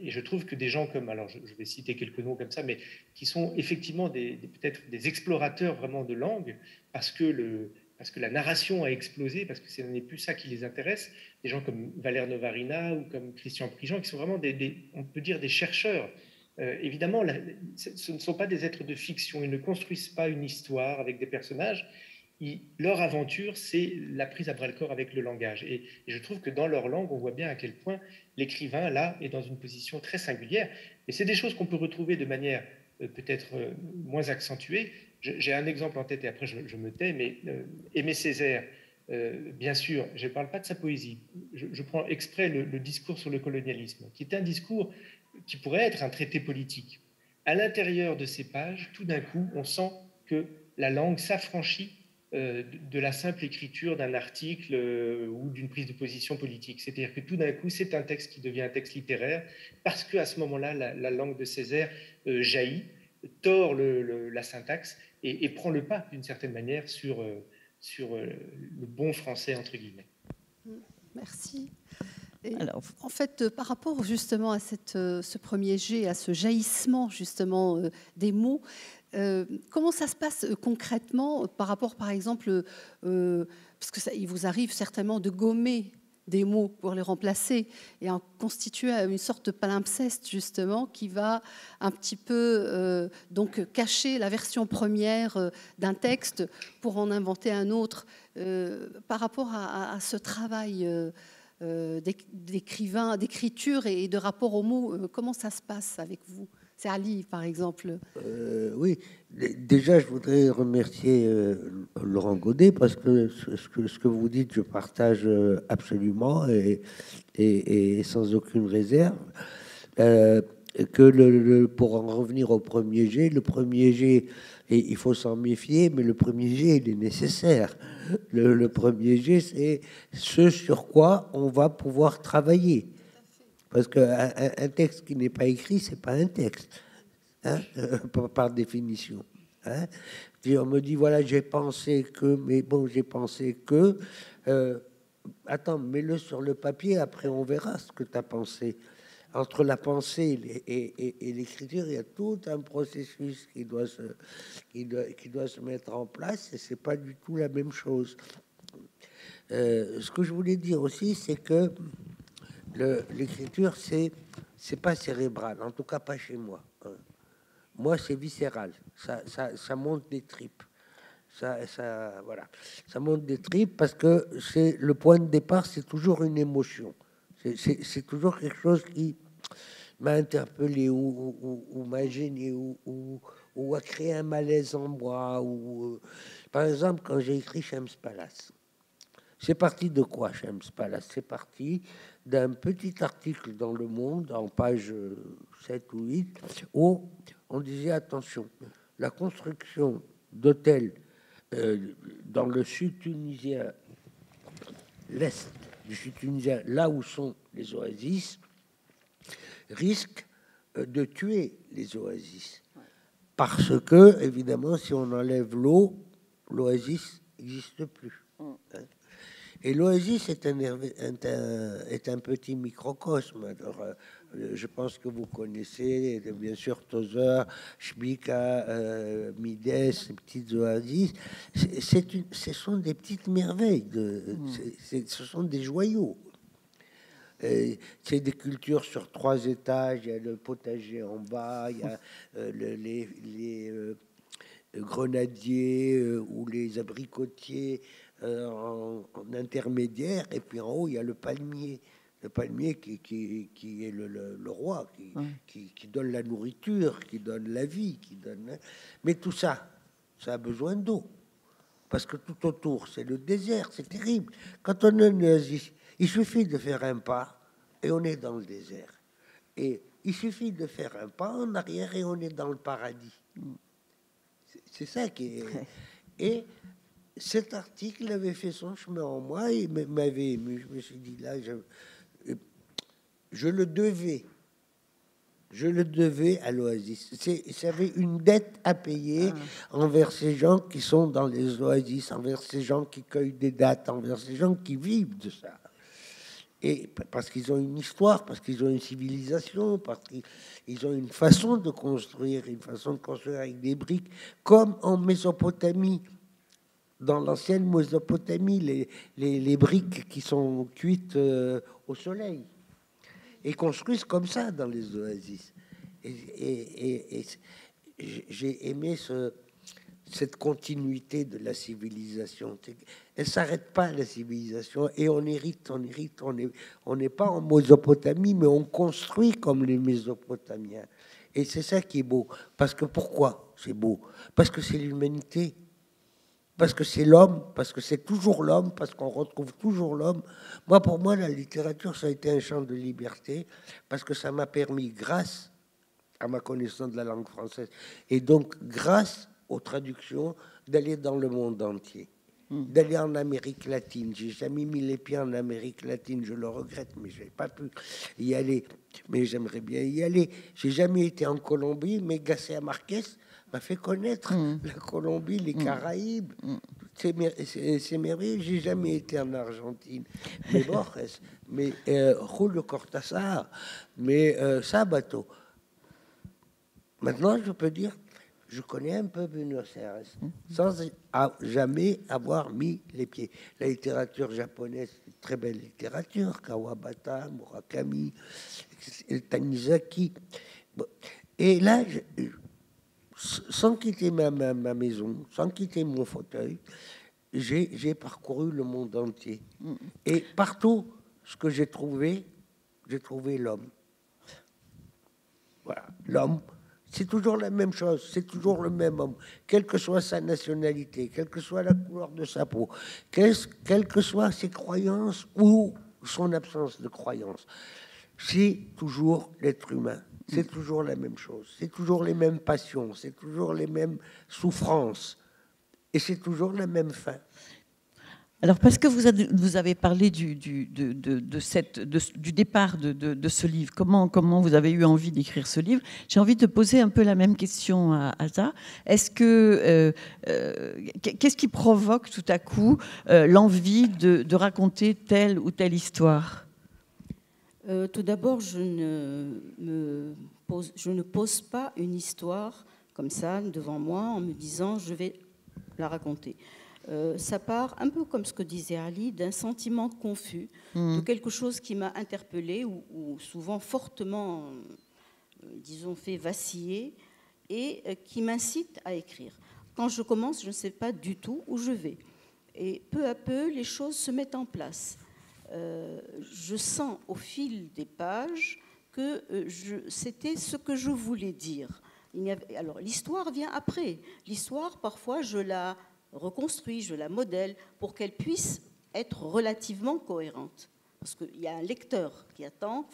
je trouve que des gens comme, alors je vais citer quelques noms comme ça, mais qui sont effectivement peut-être des explorateurs vraiment de langue, parce que la narration a explosé, parce que ce n'est plus ça qui les intéresse, des gens comme Valère Novarina ou comme Christian Prigent, qui sont vraiment on peut dire des chercheurs. Évidemment, ce ne sont pas des êtres de fiction, ils ne construisent pas une histoire avec des personnages. Leur aventure, c'est la prise à bras-le-corps avec le langage. Et je trouve que dans leur langue, on voit bien à quel point l'écrivain, là, est dans une position très singulière. Et c'est des choses qu'on peut retrouver de manière peut-être moins accentuée. J'ai un exemple en tête et après je me tais, mais Aimé Césaire, bien sûr, je ne parle pas de sa poésie. Je prends exprès le discours sur le colonialisme, qui est un discours qui pourrait être un traité politique. À l'intérieur de ces pages, tout d'un coup, on sent que la langue s'affranchit de la simple écriture d'un article ou d'une prise de position politique. C'est-à-dire que tout d'un coup, c'est un texte qui devient un texte littéraire parce qu'à ce moment-là, la langue de Césaire jaillit, tord la syntaxe et prend le pas, d'une certaine manière, sur le bon français, entre guillemets. Merci. Alors, en fait, par rapport justement à ce premier jet, à ce jaillissement justement des mots, comment ça se passe concrètement par rapport, par exemple, parce que il vous arrive certainement de gommer des mots pour les remplacer et en constituer une sorte de palimpseste justement qui va un petit peu donc cacher la version première d'un texte pour en inventer un autre. Par rapport à ce travail d'écrivain, d'écriture et de rapport aux mots, comment ça se passe avec vous? C'est Ali, par exemple. Oui, déjà, je voudrais remercier Laurent Godet parce que ce que vous dites, je partage absolument et sans aucune réserve. Pour en revenir au premier jet, le premier jet, et il faut s'en méfier, mais le premier jet, il est nécessaire. Le premier jet, c'est ce sur quoi on va pouvoir travailler. Parce qu'un texte qui n'est pas écrit, c'est pas un texte, hein, par définition. Hein. On me dit, voilà, j'ai pensé que, mais bon, j'ai pensé que... attends, mets-le sur le papier, après on verra ce que tu as pensé. Entre la pensée et l'écriture, il y a tout un processus qui doit se mettre en place, et c'est pas du tout la même chose. Ce que je voulais dire aussi, c'est que l'écriture, c'est pas cérébral, en tout cas pas chez moi. Moi, c'est viscéral. Ça monte des tripes. Voilà. Ça monte des tripes parce que c'est le point de départ, c'est toujours une émotion. C'est toujours quelque chose qui m'a interpellé ou m'a gêné ou a créé un malaise en moi. Par exemple, quand j'ai écrit Shams Palace, c'est parti de quoi, Shams Palace? C'est parti d'un petit article dans Le Monde, en page 7 ou 8, où on disait, attention, la construction d'hôtels dans le sud tunisien, l'est du sud tunisien, là où sont les oasis, risque de tuer les oasis. Parce que, évidemment, si on enlève l'eau, l'oasis n'existe plus. Et l'oasis est un petit microcosme. Alors, je pense que vous connaissez, bien sûr, Tozeur, Shbika, Mides, ces petites oasis. Ce sont des petites merveilles. Ce sont des joyaux. C'est des cultures sur 3 étages. Il y a le potager en bas, il y a les grenadiers ou les abricotiers en intermédiaire, et puis en haut il y a le palmier qui est le roi, qui donne la nourriture, qui donne la vie, mais tout ça a besoin d'eau, parce que tout autour c'est le désert, c'est terrible. Quand on est en Asie, il suffit de faire un pas et on est dans le désert, et il suffit de faire un pas en arrière et on est dans le paradis. C'est ça qui est... Et cet article avait fait son chemin en moi et m'avait ému. Je me suis dit, là, je le devais à l'oasis. J'avais une dette à payer envers ces gens qui sont dans les oasis, envers ces gens qui cueillent des dattes, envers ces gens qui vivent de ça. Et parce qu'ils ont une histoire, parce qu'ils ont une civilisation, parce qu'ils ont une façon de construire avec des briques, comme en Mésopotamie. Dans l'ancienne Mésopotamie, les briques qui sont cuites au soleil et construisent comme ça dans les oasis. Et j'ai aimé cette continuité de la civilisation. Elle s'arrête pas, la civilisation, et on hérite. On n'est pas en Mésopotamie, mais on construit comme les Mésopotamiens. Et c'est ça qui est beau. Parce que pourquoi c'est beau? Parce que c'est l'humanité. Parce que c'est l'homme, parce que c'est toujours l'homme, parce qu'on retrouve toujours l'homme. Pour moi, la littérature, ça a été un champ de liberté, parce que ça m'a permis, grâce à ma connaissance de la langue française, et donc grâce aux traductions, d'aller dans le monde entier, d'aller en Amérique latine. J'ai jamais mis les pieds en Amérique latine, je le regrette, mais j'ai pas pu y aller, mais j'aimerais bien y aller. J'ai jamais été en Colombie, mais Garcia Marquez m'a fait connaître la Colombie, les Caraïbes, c'est merveilleux. J'ai jamais été en Argentine, mais Borges, mais Julio Cortázar, mais Sabato. Maintenant, je peux dire, je connais un peu Buenos Aires, sans jamais avoir mis les pieds. La littérature japonaise, très belle littérature, Kawabata, Murakami, Tanizaki. Et là, sans quitter ma maison, sans quitter mon fauteuil, j'ai parcouru le monde entier. Et partout, ce que j'ai trouvé l'homme. Voilà, l'homme. C'est toujours la même chose, c'est toujours le même homme, quelle que soit sa nationalité, quelle que soit la couleur de sa peau, quelles que soient ses croyances ou son absence de croyances. C'est toujours l'être humain, c'est toujours la même chose, c'est toujours les mêmes passions, c'est toujours les mêmes souffrances, et c'est toujours la même fin. Alors, parce que vous avez parlé du départ de ce livre, comment vous avez eu envie d'écrire ce livre, j'ai envie de poser un peu la même question à Asa. Est-ce que qu'est-ce qui provoque tout à coup l'envie de raconter telle ou telle histoire? Tout d'abord, je ne pose pas une histoire comme ça devant moi en me disant je vais la raconter. Ça part un peu comme ce que disait Ali, d'un sentiment confus, de quelque chose qui m'a interpellée ou souvent fortement, disons, fait vaciller et qui m'incite à écrire. Quand je commence, je ne sais pas du tout où je vais. Et peu à peu, les choses se mettent en place. Je sens au fil des pages que c'était ce que je voulais dire. Alors, l'histoire vient après. L'histoire, parfois, je la reconstruis, je la modèle pour qu'elle puisse être relativement cohérente. Parce qu'il y a un lecteur qui attend,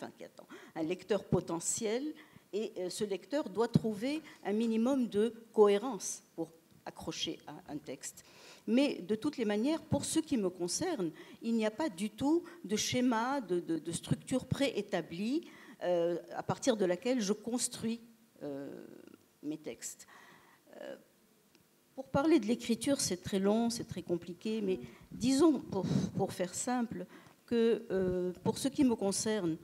un lecteur potentiel, et ce lecteur doit trouver un minimum de cohérence pour accrocher à un texte. Mais de toutes les manières, pour ce qui me concerne, il n'y a pas du tout de schéma, de structure préétablie à partir de laquelle je construis mes textes. Pour parler de l'écriture, c'est très long, c'est très compliqué, mais disons, pour faire simple, que pour ce qui me concerne,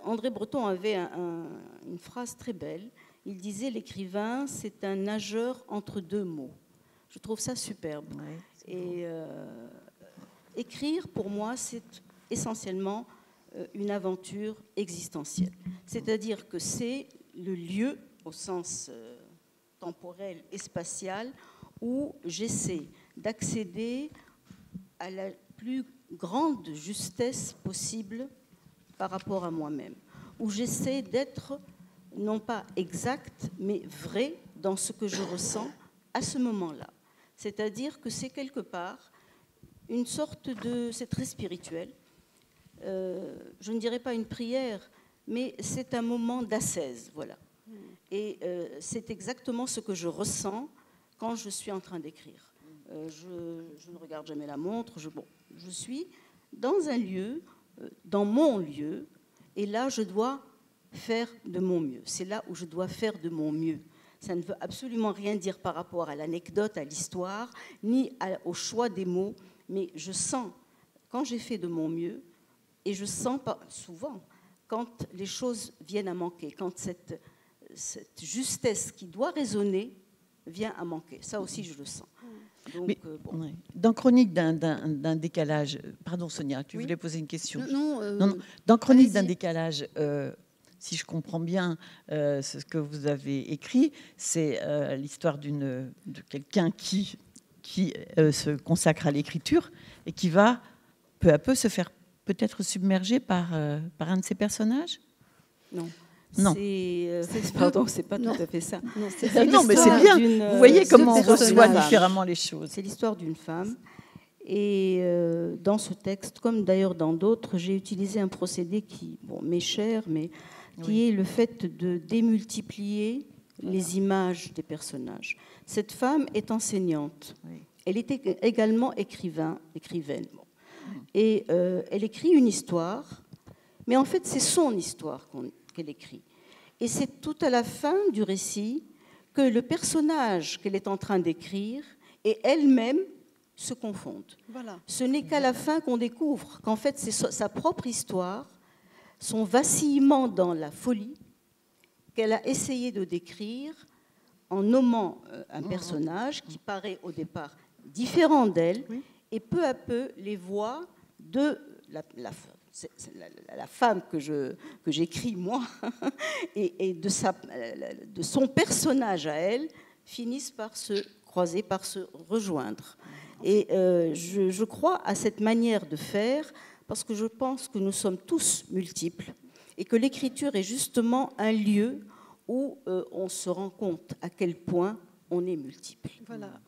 André Breton avait une phrase très belle. Il disait « L'écrivain, c'est un nageur entre deux mots ». Je trouve ça superbe. Ouais, et écrire, pour moi, c'est essentiellement une aventure existentielle. C'est-à-dire que c'est le lieu, au sens temporel et spatial, où j'essaie d'accéder à la plus grande justesse possible par rapport à moi-même, où j'essaie d'être non pas exact, mais vrai dans ce que je ressens à ce moment-là. C'est-à-dire que c'est quelque part une sorte de... C'est très spirituel. Je ne dirais pas une prière, mais c'est un moment d'ascèse, voilà. Et c'est exactement ce que je ressens quand je suis en train d'écrire. Je ne regarde jamais la montre. Je suis dans un lieu, dans mon lieu, et là, je dois faire de mon mieux. C'est là où je dois faire de mon mieux. Ça ne veut absolument rien dire par rapport à l'anecdote, à l'histoire, ni au choix des mots, mais je sens, quand j'ai fait de mon mieux, et je sens pas, souvent, quand les choses viennent à manquer, quand cette justesse qui doit résonner vient à manquer. Ça aussi, je le sens. Donc, mais, ouais. Dans Chronique d'un décalage... Pardon, Sonia, tu voulais poser une question? Non. Dans Chronique d'un décalage... si je comprends bien ce que vous avez écrit, c'est l'histoire de quelqu'un qui se consacre à l'écriture et qui va peu à peu se faire peut-être submerger par un de ses personnages? Non. Non. Pardon, c'est pas tout à fait ça. Non, mais c'est bien. Vous voyez comment on reçoit différemment les choses. C'est l'histoire d'une femme. Et dans ce texte, comme d'ailleurs dans d'autres, j'ai utilisé un procédé qui m'est cher, mais qui est le fait de démultiplier les images des personnages. Cette femme est enseignante. Oui. Elle était également écrivaine. Bon. Et elle écrit une histoire, mais en fait, c'est son histoire qu'elle écrit. Et c'est tout à la fin du récit que le personnage qu'elle est en train d'écrire et elles-mêmes se confondent. Voilà. Ce n'est qu'à la fin qu'on découvre qu'en fait, c'est sa propre histoire, son vacillement dans la folie, qu'elle a essayé de décrire en nommant un personnage qui paraît au départ différent d'elle, et peu à peu, les voix de la femme que j'écris moi, et de son personnage à elle, finissent par se croiser, par se rejoindre. Et je crois à cette manière de faire parce que je pense que nous sommes tous multiples et que l'écriture est justement un lieu où on se rend compte à quel point on est multiple. Voilà.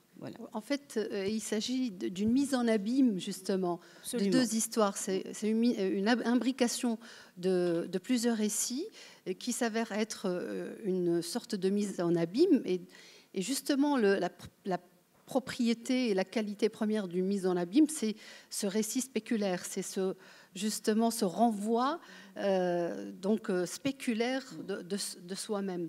En fait, il s'agit d'une mise en abîme, justement, de deux histoires. C'est une imbrication de plusieurs récits qui s'avère être une sorte de mise en abîme. Et justement, la propriété et la qualité première d'une mise en abîme, c'est ce récit spéculaire, c'est justement ce renvoi spéculaire de soi-même.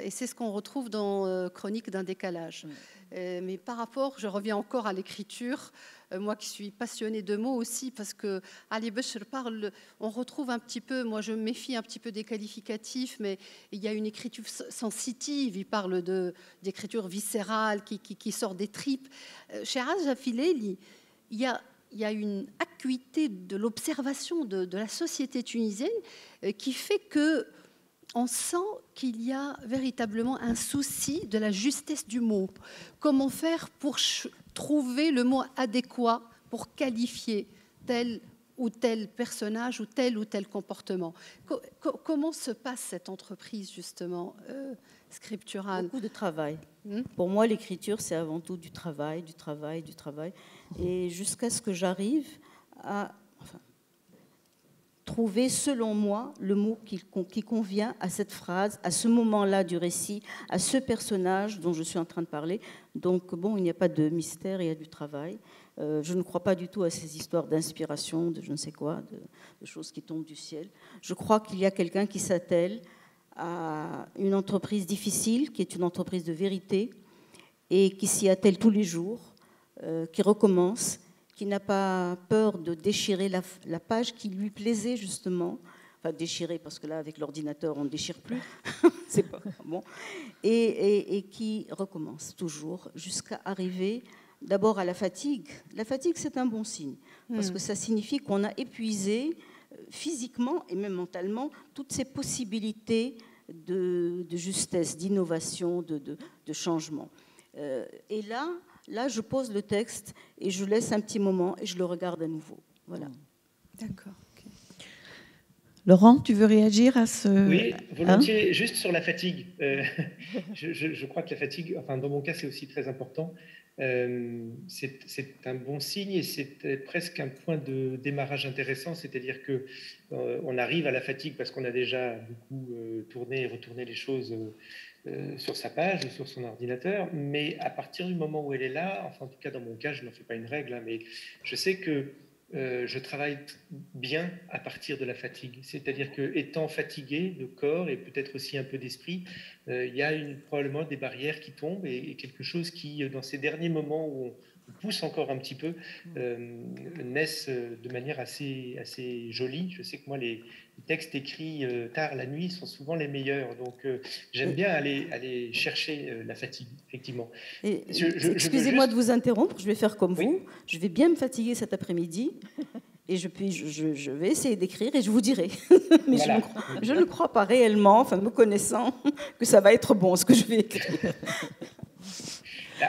Et c'est ce qu'on retrouve dans Chronique d'un décalage. Mais par rapport, je reviens encore à l'écriture, moi qui suis passionnée de mots aussi, parce que Ali Bécher parle, on retrouve un petit peu, moi je me méfie un petit peu des qualificatifs, mais il y a une écriture sensitive, il parle d'écriture viscérale qui sort des tripes. Chez Rajafileli, il y a une acuité de l'observation de la société tunisienne qui fait que on sent qu'il y a véritablement un souci de la justesse du mot. Comment faire pour trouver le mot adéquat pour qualifier tel ou tel personnage ou tel comportement. Comment se passe cette entreprise, justement, scripturale ? Beaucoup de travail. Pour moi, l'écriture, c'est avant tout du travail. Et jusqu'à ce que j'arrive à trouver, selon moi, le mot qui convient à cette phrase, à ce moment-là du récit, à ce personnage dont je suis en train de parler. Donc, bon, il n'y a pas de mystère, il y a du travail. Je ne crois pas du tout à ces histoires d'inspiration, de je ne sais quoi, de choses qui tombent du ciel. Je crois qu'il y a quelqu'un qui s'attelle à une entreprise difficile, qui est une entreprise de vérité, et qui s'y attelle tous les jours, qui recommence, qui n'a pas peur de déchirer la page qui lui plaisait justement, enfin déchirer parce que là avec l'ordinateur on ne déchire plus, c'est pas bon, et qui recommence toujours jusqu'à arriver d'abord à la fatigue. La fatigue, c'est un bon signe parce que ça signifie qu'on a épuisé physiquement et même mentalement toutes ces possibilités de justesse, d'innovation, de changement. Et là, je pose le texte et je laisse un petit moment et je le regarde à nouveau. Voilà. D'accord. Okay. Laurent, tu veux réagir à ce... Oui, volontiers. Juste sur la fatigue. Je crois que la fatigue, enfin, dans mon cas, c'est aussi très important. C'est un bon signe et c'est presque un point de démarrage intéressant, c'est-à-dire que on arrive à la fatigue parce qu'on a déjà beaucoup tourné et retourné les choses sur sa page ou sur son ordinateur, mais à partir du moment où elle est là, enfin en tout cas dans mon cas, je n'en fais pas une règle, hein, mais je sais que je travaille bien à partir de la fatigue. C'est-à-dire que étant fatigué de corps et peut-être aussi un peu d'esprit, il y a probablement des barrières qui tombent et quelque chose qui, dans ces derniers moments où on pousse encore un petit peu, naissent de manière assez jolie. Je sais que moi, les textes écrits tard la nuit sont souvent les meilleurs. Donc, j'aime bien aller chercher la fatigue, effectivement. Excusez-moi de vous interrompre, je vais faire comme vous. Je vais bien me fatiguer cet après-midi. Et je vais essayer d'écrire et je vous dirai. Mais voilà. Je ne crois pas réellement, enfin me connaissant, que ça va être bon ce que je vais écrire.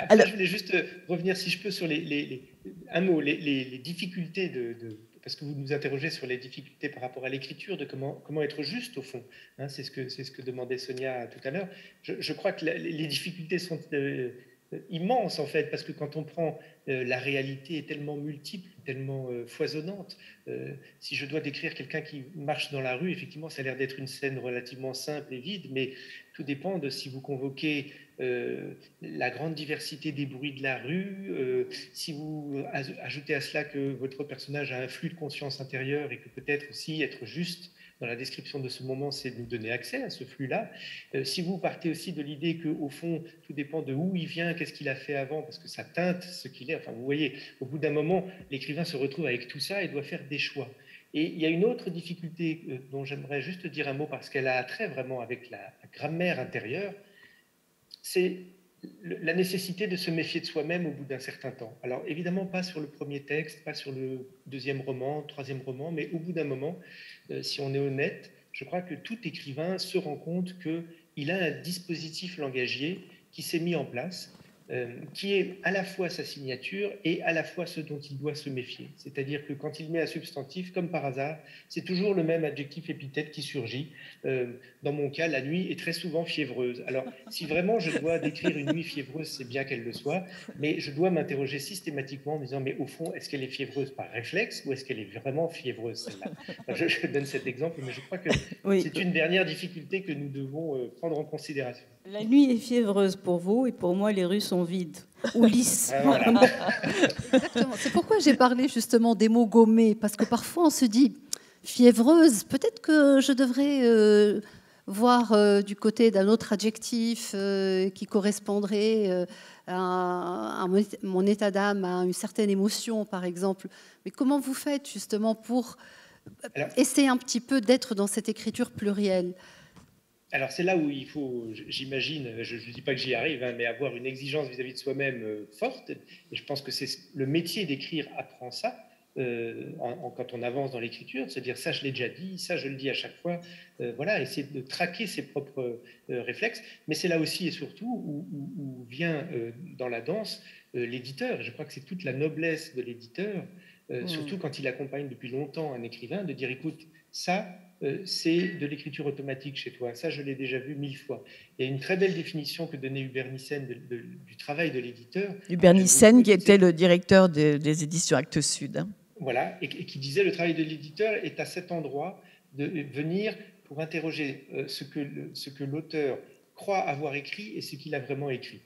Alors, je voulais juste revenir, si je peux, sur un mot, les difficultés parce que vous nous interrogez sur les difficultés par rapport à l'écriture, de comment être juste au fond. Hein, c'est ce que demandait Sonia tout à l'heure. Je crois que les difficultés sont immenses en fait, parce que quand on prend la réalité est tellement multiple, tellement foisonnante. Si je dois décrire quelqu'un qui marche dans la rue, effectivement, ça a l'air d'être une scène relativement simple et vide, mais tout dépend de si vous convoquez la grande diversité des bruits de la rue, si vous ajoutez à cela que votre personnage a un flux de conscience intérieure et que peut-être aussi être juste dans la description de ce moment, c'est de nous donner accès à ce flux-là. Si vous partez aussi de l'idée qu'au fond, tout dépend de où il vient, qu'est-ce qu'il a fait avant, parce que ça teinte ce qu'il est, enfin, vous voyez, au bout d'un moment, l'écrivain se retrouve avec tout ça et doit faire des choix. Et il y a une autre difficulté dont j'aimerais juste dire un mot, parce qu'elle a trait vraiment avec la grammaire intérieure, c'est la nécessité de se méfier de soi-même au bout d'un certain temps. Alors évidemment pas sur le premier texte, pas sur le deuxième roman, troisième roman, mais au bout d'un moment, si on est honnête, je crois que tout écrivain se rend compte qu'il a un dispositif langagier qui s'est mis en place, qui est à la fois sa signature et à la fois ce dont il doit se méfier. C'est-à-dire que quand il met un substantif, comme par hasard, c'est toujours le même adjectif épithète qui surgit. Dans mon cas, la nuit est très souvent fiévreuse. Alors, si vraiment je dois décrire une nuit fiévreuse, c'est bien qu'elle le soit, mais je dois m'interroger systématiquement en me disant, mais au fond, est-ce qu'elle est fiévreuse par réflexe ou est-ce qu'elle est vraiment fiévreuse, celle-là? Enfin, je donne cet exemple, mais je crois que c'est une dernière difficulté que nous devons prendre en considération. La nuit est fiévreuse pour vous et pour moi, les rues sont vides ou lisses. Voilà. Exactement. C'est pourquoi j'ai parlé justement des mots gommés, parce que parfois on se dit fiévreuse, peut-être que je devrais voir du côté d'un autre adjectif qui correspondrait à mon état d'âme, à une certaine émotion par exemple. Mais comment vous faites justement pour essayer un petit peu d'être dans cette écriture plurielle ? Alors c'est là où il faut, j'imagine, je ne dis pas que j'y arrive, hein, mais avoir une exigence vis-à-vis de soi-même forte. Et je pense que c'est le métier d'écrire apprend ça quand on avance dans l'écriture, de se dire ça je l'ai déjà dit, ça je le dis à chaque fois, voilà, essayer de traquer ses propres réflexes. Mais c'est là aussi et surtout où vient dans la danse l'éditeur. Je crois que c'est toute la noblesse de l'éditeur, surtout quand il accompagne depuis longtemps un écrivain, de dire écoute, ça c'est de l'écriture automatique chez toi. Ça, je l'ai déjà vu 1000 fois. Il y a une très belle définition que donnait Hubert Nissen du travail de l'éditeur. Hubert Nissen, qui était le directeur des éditions Actes Sud. Hein. Voilà, et qui disait le travail de l'éditeur est à cet endroit de venir pour interroger ce que l'auteur croit avoir écrit et ce qu'il a vraiment écrit.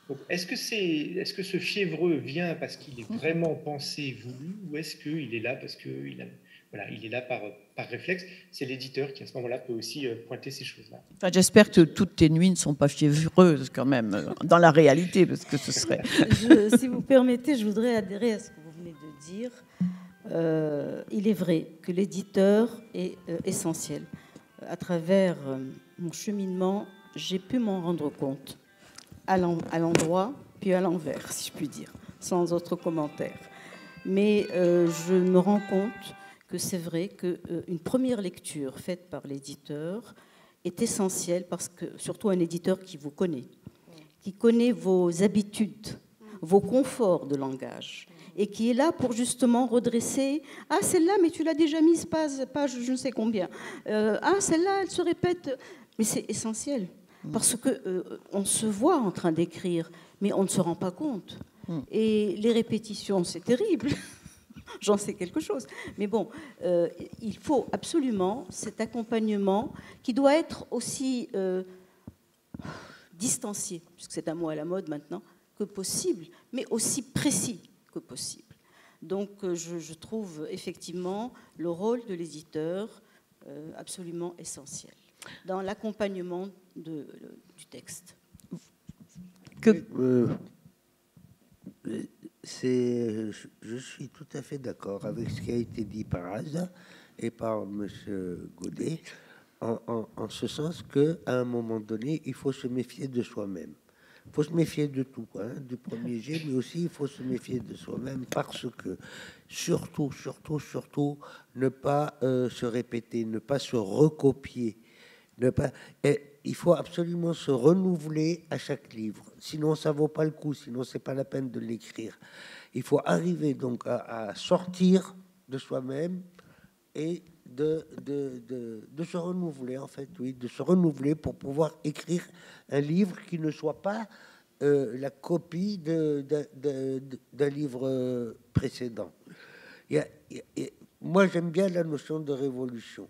Donc, est-ce que ce fiévreux vient parce qu'il est vraiment pensé, voulu, ou est-ce qu'il est là parce qu'il a... Voilà, il est là par réflexe. C'est l'éditeur qui, à ce moment-là, peut aussi pointer ces choses-là. Enfin, j'espère que toutes tes nuits ne sont pas fiévreuses, quand même, dans la réalité, parce que ce serait... Si vous permettez, je voudrais adhérer à ce que vous venez de dire. Il est vrai que l'éditeur est essentiel. À travers mon cheminement, j'ai pu m'en rendre compte, à l'endroit, puis à l'envers, si je puis dire, sans autre commentaire. Mais je me rends compte que c'est vrai qu'une première lecture faite par l'éditeur est essentielle, parce que surtout un éditeur qui vous connaît, qui connaît vos habitudes, vos conforts de langage, et qui est là pour justement redresser « Ah, celle-là, mais tu l'as déjà mise, page je ne sais combien. Ah, celle-là, elle se répète. » Mais c'est essentiel, parce qu'on se voit en train d'écrire, mais on ne se rend pas compte. Et les répétitions, c'est terrible. J'en sais quelque chose. Mais bon, il faut absolument cet accompagnement qui doit être aussi distancié, puisque c'est un mot à la mode maintenant, que possible, mais aussi précis que possible. Donc je trouve effectivement le rôle de l'éditeur absolument essentiel dans l'accompagnement du texte. Je suis tout à fait d'accord avec ce qui a été dit par Aza et par M. Godet, en ce sens qu'à un moment donné, il faut se méfier de soi-même. Il faut se méfier de tout, hein, du premier jet, mais aussi il faut se méfier de soi-même, parce que surtout, ne pas se répéter, ne pas se recopier, il faut absolument se renouveler à chaque livre. Sinon, ça vaut pas le coup. Sinon, c'est pas la peine de l'écrire. Il faut arriver donc à sortir de soi-même et de se renouveler, en fait, oui, de se renouveler pour pouvoir écrire un livre qui ne soit pas la copie d'un livre précédent. Moi, j'aime bien la notion de révolution.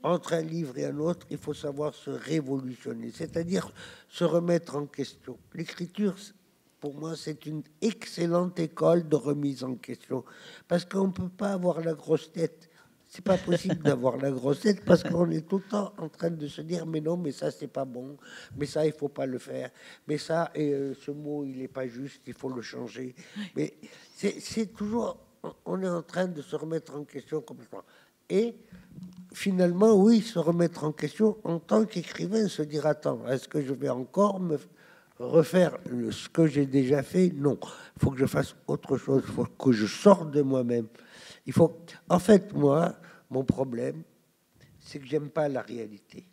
Entre un livre et un autre, il faut savoir se révolutionner, c'est-à-dire se remettre en question. L'écriture, pour moi, c'est une excellente école de remise en question, parce qu'on ne peut pas avoir la grosse tête. c'est pas possible d'avoir la grosse tête parce qu'on est tout le temps en train de se dire mais non, mais ça c'est pas bon, mais ça il faut pas le faire, mais ça ce mot il est pas juste, il faut le changer. Mais c'est toujours, on est en train de se remettre en question complètement. Et finalement, oui, se remettre en question en tant qu'écrivain, se dire attends, est-ce que je vais encore me refaire ce que j'ai déjà fait? Non, il faut que je fasse autre chose, il faut que je sorte de moi-même. Il faut, en fait, moi, mon problème, c'est que j'aime pas la réalité.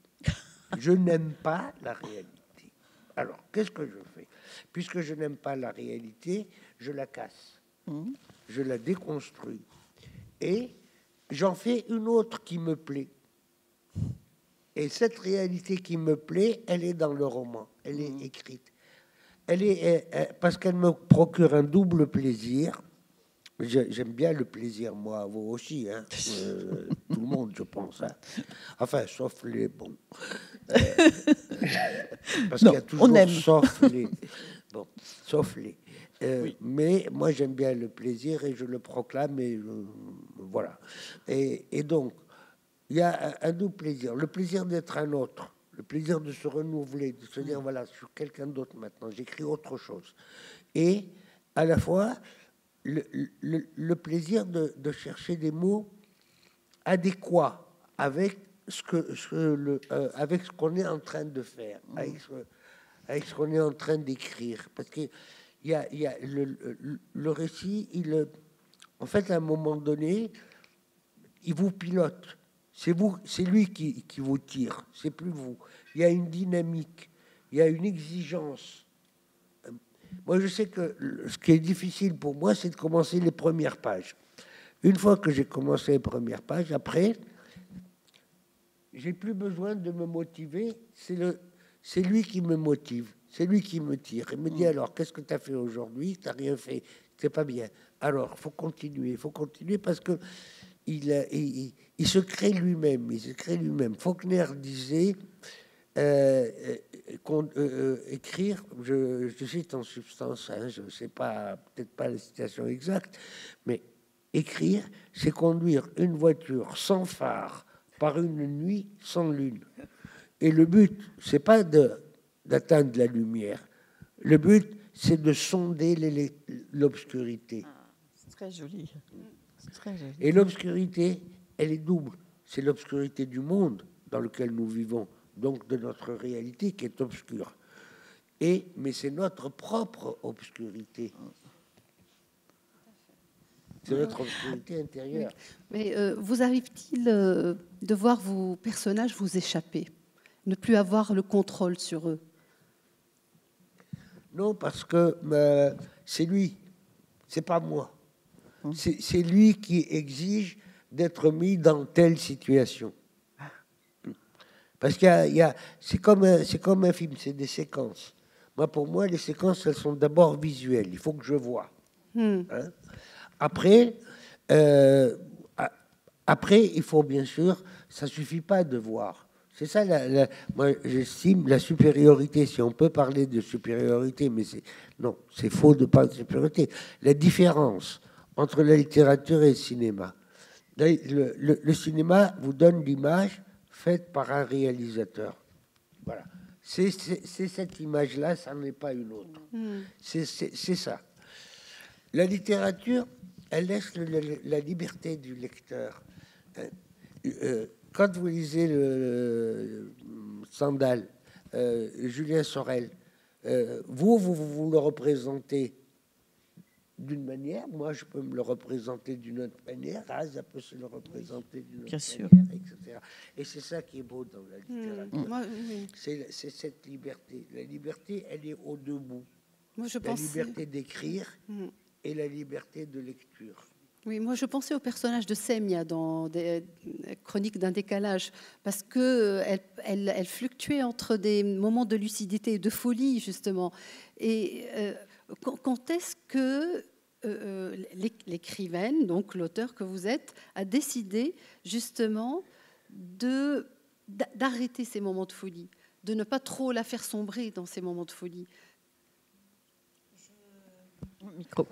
Je n'aime pas la réalité. Alors, qu'est-ce que je fais? Puisque je n'aime pas la réalité, je la casse, je la déconstruis et j'en fais une autre qui me plaît. Et cette réalité qui me plaît, elle est dans le roman, elle est écrite. Elle est parce qu'elle me procure un double plaisir. J'aime bien le plaisir, moi, vous aussi, hein. Tout le monde, je pense. Hein. Enfin, sauf les bons. Parce qu'il y a toujours sauf les. Bon, sauf les. Oui. Mais moi, j'aime bien le plaisir et je le proclame. Et voilà. Et donc, il y a un double plaisir. Le plaisir d'être un autre. Le plaisir de se renouveler, de se dire, voilà, je suis quelqu'un d'autre maintenant. J'écris autre chose. Et à la fois, le plaisir de chercher des mots adéquats avec avec ce qu'on est en train de faire, avec ce qu'on est en train d'écrire. Parce qu'il y a le récit, en fait, à un moment donné, il vous pilote. C'est lui qui vous tire, c'est plus vous. Il y a une dynamique, il y a une exigence. Moi, je sais que ce qui est difficile pour moi, c'est de commencer les premières pages. Une fois que j'ai commencé les premières pages, après, j'ai plus besoin de me motiver. C'est lui qui me motive, c'est lui qui me tire. Il me dit alors, qu'est-ce que tu as fait aujourd'hui? Tu n'as rien fait, c'est pas bien. Alors, il faut continuer parce que il se crée lui-même. Faulkner disait écrire, je cite en substance, hein, je ne sais pas, peut-être pas la citation exacte, mais écrire, c'est conduire une voiture sans phare par une nuit sans lune. Et le but, c'est pas d'atteindre la lumière. Le but, c'est de sonder l'obscurité. C'est très joli. Et l'obscurité, elle est double. C'est l'obscurité du monde dans lequel nous vivons, donc de notre réalité qui est obscure. Mais c'est notre propre obscurité. C'est notre obscurité intérieure. Mais vous arrive-t-il de voir vos personnages vous échapper, ne plus avoir le contrôle sur eux? Non, parce que c'est lui, c'est pas moi. C'est lui qui exige d'être mis dans telle situation. Parce c'est comme un film, c'est des séquences. Pour moi, les séquences, elles sont d'abord visuelles. Il faut que je vois. Hein? Après, il faut bien sûr, ça suffit pas de voir. C'est ça, moi, j'estime la supériorité, si on peut parler de supériorité, mais c'est faux de parler de supériorité. La différence entre la littérature et le cinéma. Le cinéma vous donne l'image faite par un réalisateur. Voilà. C'est cette image-là, ça n'est pas une autre. C'est ça. La littérature, elle laisse la liberté du lecteur. Quand vous lisez le Stendhal, Julien Sorel, vous le représentez d'une manière, moi je peux me le représenter d'une autre manière, Raza peut se le représenter d'une autre manière, etc. Et c'est ça qui est beau dans la littérature. C'est cette liberté. La liberté, elle est aux deux bouts. La liberté d'écrire et la liberté de lecture. Oui, moi je pensais au personnage de Semia dans des Chroniques d'un décalage, parce que elle fluctuait entre des moments de lucidité et de folie, justement. Et quand est-ce que l'écrivaine, donc l'auteur que vous êtes, a décidé justement d'arrêter ces moments de folie, de ne pas trop la faire sombrer dans ces moments de folie? Micro.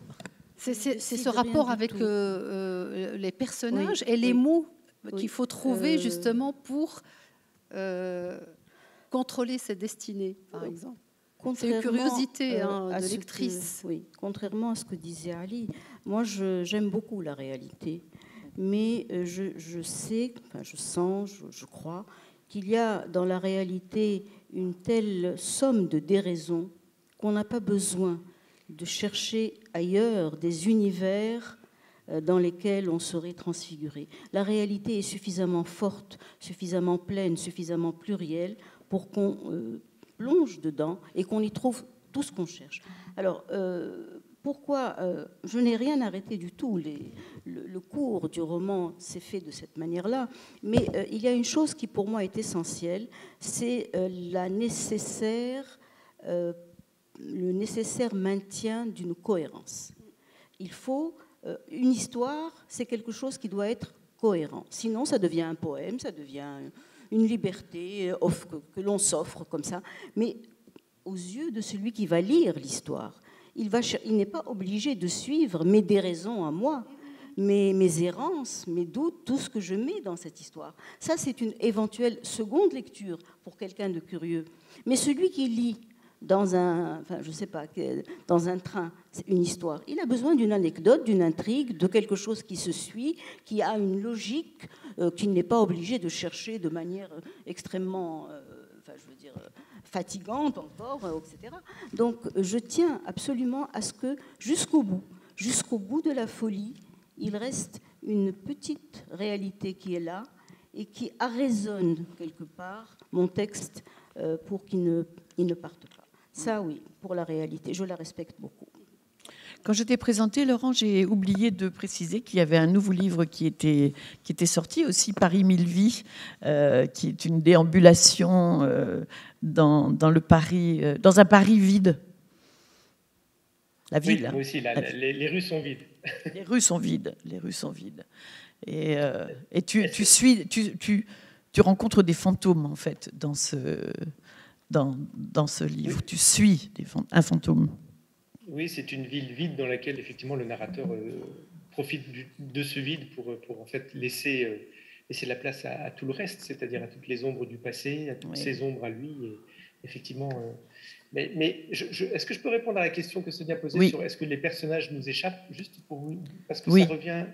C'est ce rapport avec les personnages et les mots qu'il faut trouver justement pour contrôler cette destinée, par exemple. C'est une curiosité de lectrice. Oui, contrairement à ce que disait Ali, moi j'aime beaucoup la réalité, mais je sais, enfin, je sens, je crois qu'il y a dans la réalité une telle somme de déraisons qu'on n'a pas besoin de chercher ailleurs des univers dans lesquels on serait transfiguré. La réalité est suffisamment forte, suffisamment pleine, suffisamment plurielle pour qu'on plonge dedans et qu'on y trouve tout ce qu'on cherche. Alors, pourquoi je n'ai rien arrêté du tout. Le cours du roman s'est fait de cette manière-là, mais il y a une chose qui pour moi est essentielle, c'est le nécessaire maintien d'une cohérence. Il faut une histoire, c'est quelque chose qui doit être cohérent. Sinon, ça devient un poème, ça devient une liberté que l'on s'offre comme ça. Mais aux yeux de celui qui va lire l'histoire, il n'est pas obligé de suivre mes déraisons à moi, mes errances, mes doutes, tout ce que je mets dans cette histoire. Ça, c'est une éventuelle seconde lecture pour quelqu'un de curieux. Mais celui qui lit dans un train, une histoire, il a besoin d'une anecdote, d'une intrigue, de quelque chose qui se suit, qui a une logique, qu'il n'est pas obligé de chercher de manière extrêmement, fatigante encore, etc. Donc, je tiens absolument à ce que, jusqu'au bout de la folie, il reste une petite réalité qui est là et qui arraisonne quelque part mon texte pour qu'il ne parte pas. Ça, oui, pour la réalité, je la respecte beaucoup. Quand je t'ai présenté, Laurent, j'ai oublié de préciser qu'il y avait un nouveau livre qui était sorti aussi, Paris 1000 vies, qui est une déambulation dans un Paris vide. La ville. Oui, moi aussi, les rues sont vides. Les rues sont vides. Et tu rencontres des fantômes, en fait, dans ce livre. Oui. Tu suis un fantôme. Oui, c'est une ville vide dans laquelle, effectivement, le narrateur profite de ce vide pour en fait, laisser la place à tout le reste, c'est-à-dire à toutes les ombres du passé, à toutes ses ombres à lui. Et, effectivement... Mais est-ce que je peux répondre à la question que Sonia posait sur est-ce que les personnages nous échappent, juste pour vous, parce que ça revient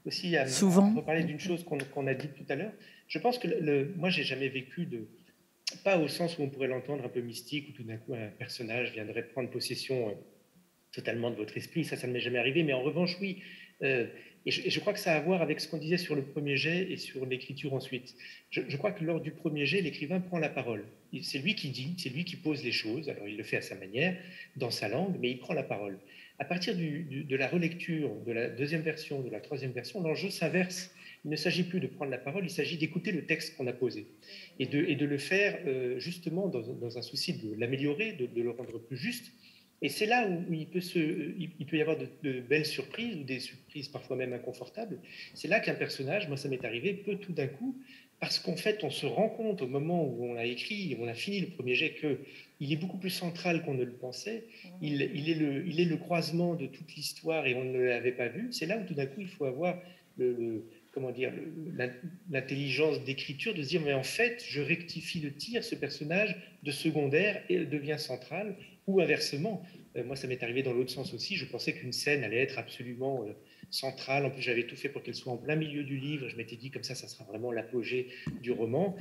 aussi à reparler d'une chose qu'on a dit tout à l'heure. Je pense que moi, j'ai jamais vécu pas au sens où on pourrait l'entendre un peu mystique, où tout d'un coup un personnage viendrait prendre possession totalement de votre esprit. Ça ne m'est jamais arrivé, mais en revanche, oui. Et je crois que ça a à voir avec ce qu'on disait sur le premier jet et sur l'écriture ensuite. Je crois que lors du premier jet, l'écrivain prend la parole. C'est lui qui dit, c'est lui qui pose les choses. Alors, il le fait à sa manière, dans sa langue, mais il prend la parole. À partir de la relecture, de la deuxième version, de la troisième version, l'enjeu s'inverse. Il ne s'agit plus de prendre la parole, il s'agit d'écouter le texte qu'on a posé et de le faire justement dans un souci de l'améliorer, de le rendre plus juste. Et c'est là où il peut y avoir de belles surprises ou des surprises parfois même inconfortables. C'est là qu'un personnage, moi ça m'est arrivé, peut tout d'un coup, parce qu'en fait on se rend compte au moment où on a écrit, on a fini le premier jet, qu'il est beaucoup plus central qu'on ne le pensait. Il est le croisement de toute l'histoire et on ne l'avait pas vu. C'est là où tout d'un coup il faut avoir l'intelligence d'écriture, de se dire mais en fait je rectifie le tir, ce personnage de secondaire devient central, ou inversement. Moi ça m'est arrivé dans l'autre sens aussi, je pensais qu'une scène allait être absolument centrale, en plus j'avais tout fait pour qu'elle soit en plein milieu du livre, je m'étais dit comme ça sera vraiment l'apogée du roman.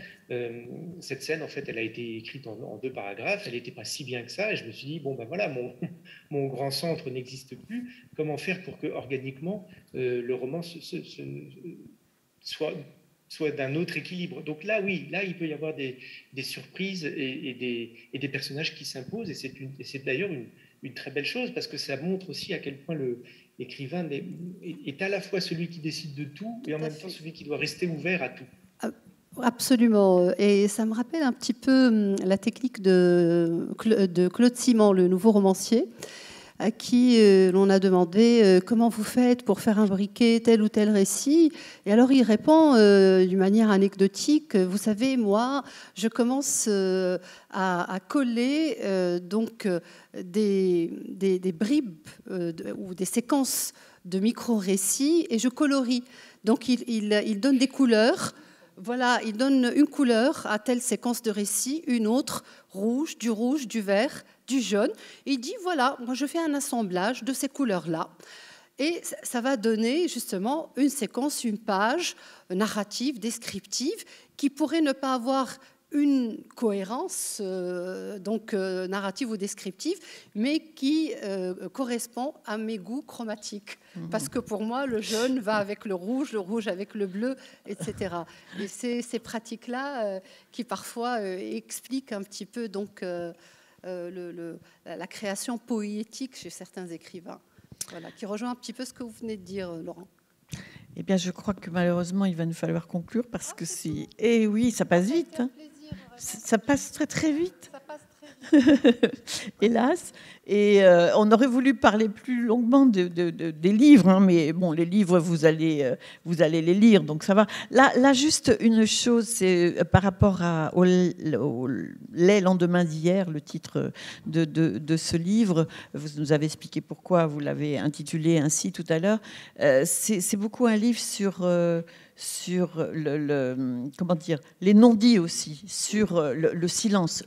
Cette scène en fait elle a été écrite en 2 paragraphes, elle n'était pas si bien que ça, et je me suis dit bon ben voilà, mon grand centre n'existe plus, comment faire pour que organiquement le roman soit d'un autre équilibre. Donc là, oui, là, il peut y avoir des surprises et des personnages qui s'imposent, et c'est d'ailleurs une très belle chose, parce que ça montre aussi à quel point l'écrivain est à la fois celui qui décide de tout, et en même temps celui qui doit rester ouvert à tout. Absolument. Et ça me rappelle un petit peu la technique de Claude Simon, le nouveau romancier. à qui l'on a demandé comment vous faites pour faire imbriquer tel ou tel récit. Et alors il répond d'une manière anecdotique, vous savez, moi, je commence à coller donc des bribes ou des séquences de micro-récits et je colorie. Donc il donne des couleurs. Voilà, il donne une couleur à telle séquence de récit, une autre, rouge, du vert, du jaune. Et il dit, voilà, moi je fais un assemblage de ces couleurs-là. Et ça va donner justement une séquence, une page narrative, descriptive, qui pourrait ne pas avoir une cohérence narrative ou descriptive, mais qui correspond à mes goûts chromatiques. Parce que pour moi, le jaune va avec le rouge avec le bleu, etc. Et c'est ces pratiques-là qui parfois expliquent un petit peu donc, la création poétique chez certains écrivains. Voilà, qui rejoint un petit peu ce que vous venez de dire, Laurent. Eh bien, je crois que malheureusement, il va nous falloir conclure parce que si... Eh oui, ça passe vite. Hein. Ça passe très, très vite. Ça passe très vite. Hélas. Et on aurait voulu parler plus longuement des livres, hein, mais bon, les livres, vous allez les lire, donc ça va. Là juste une chose, c'est par rapport au Les lendemains d'hier, le titre de ce livre. Vous nous avez expliqué pourquoi vous l'avez intitulé ainsi tout à l'heure. C'est beaucoup un livre sur comment dire, les non-dits aussi, sur le silence,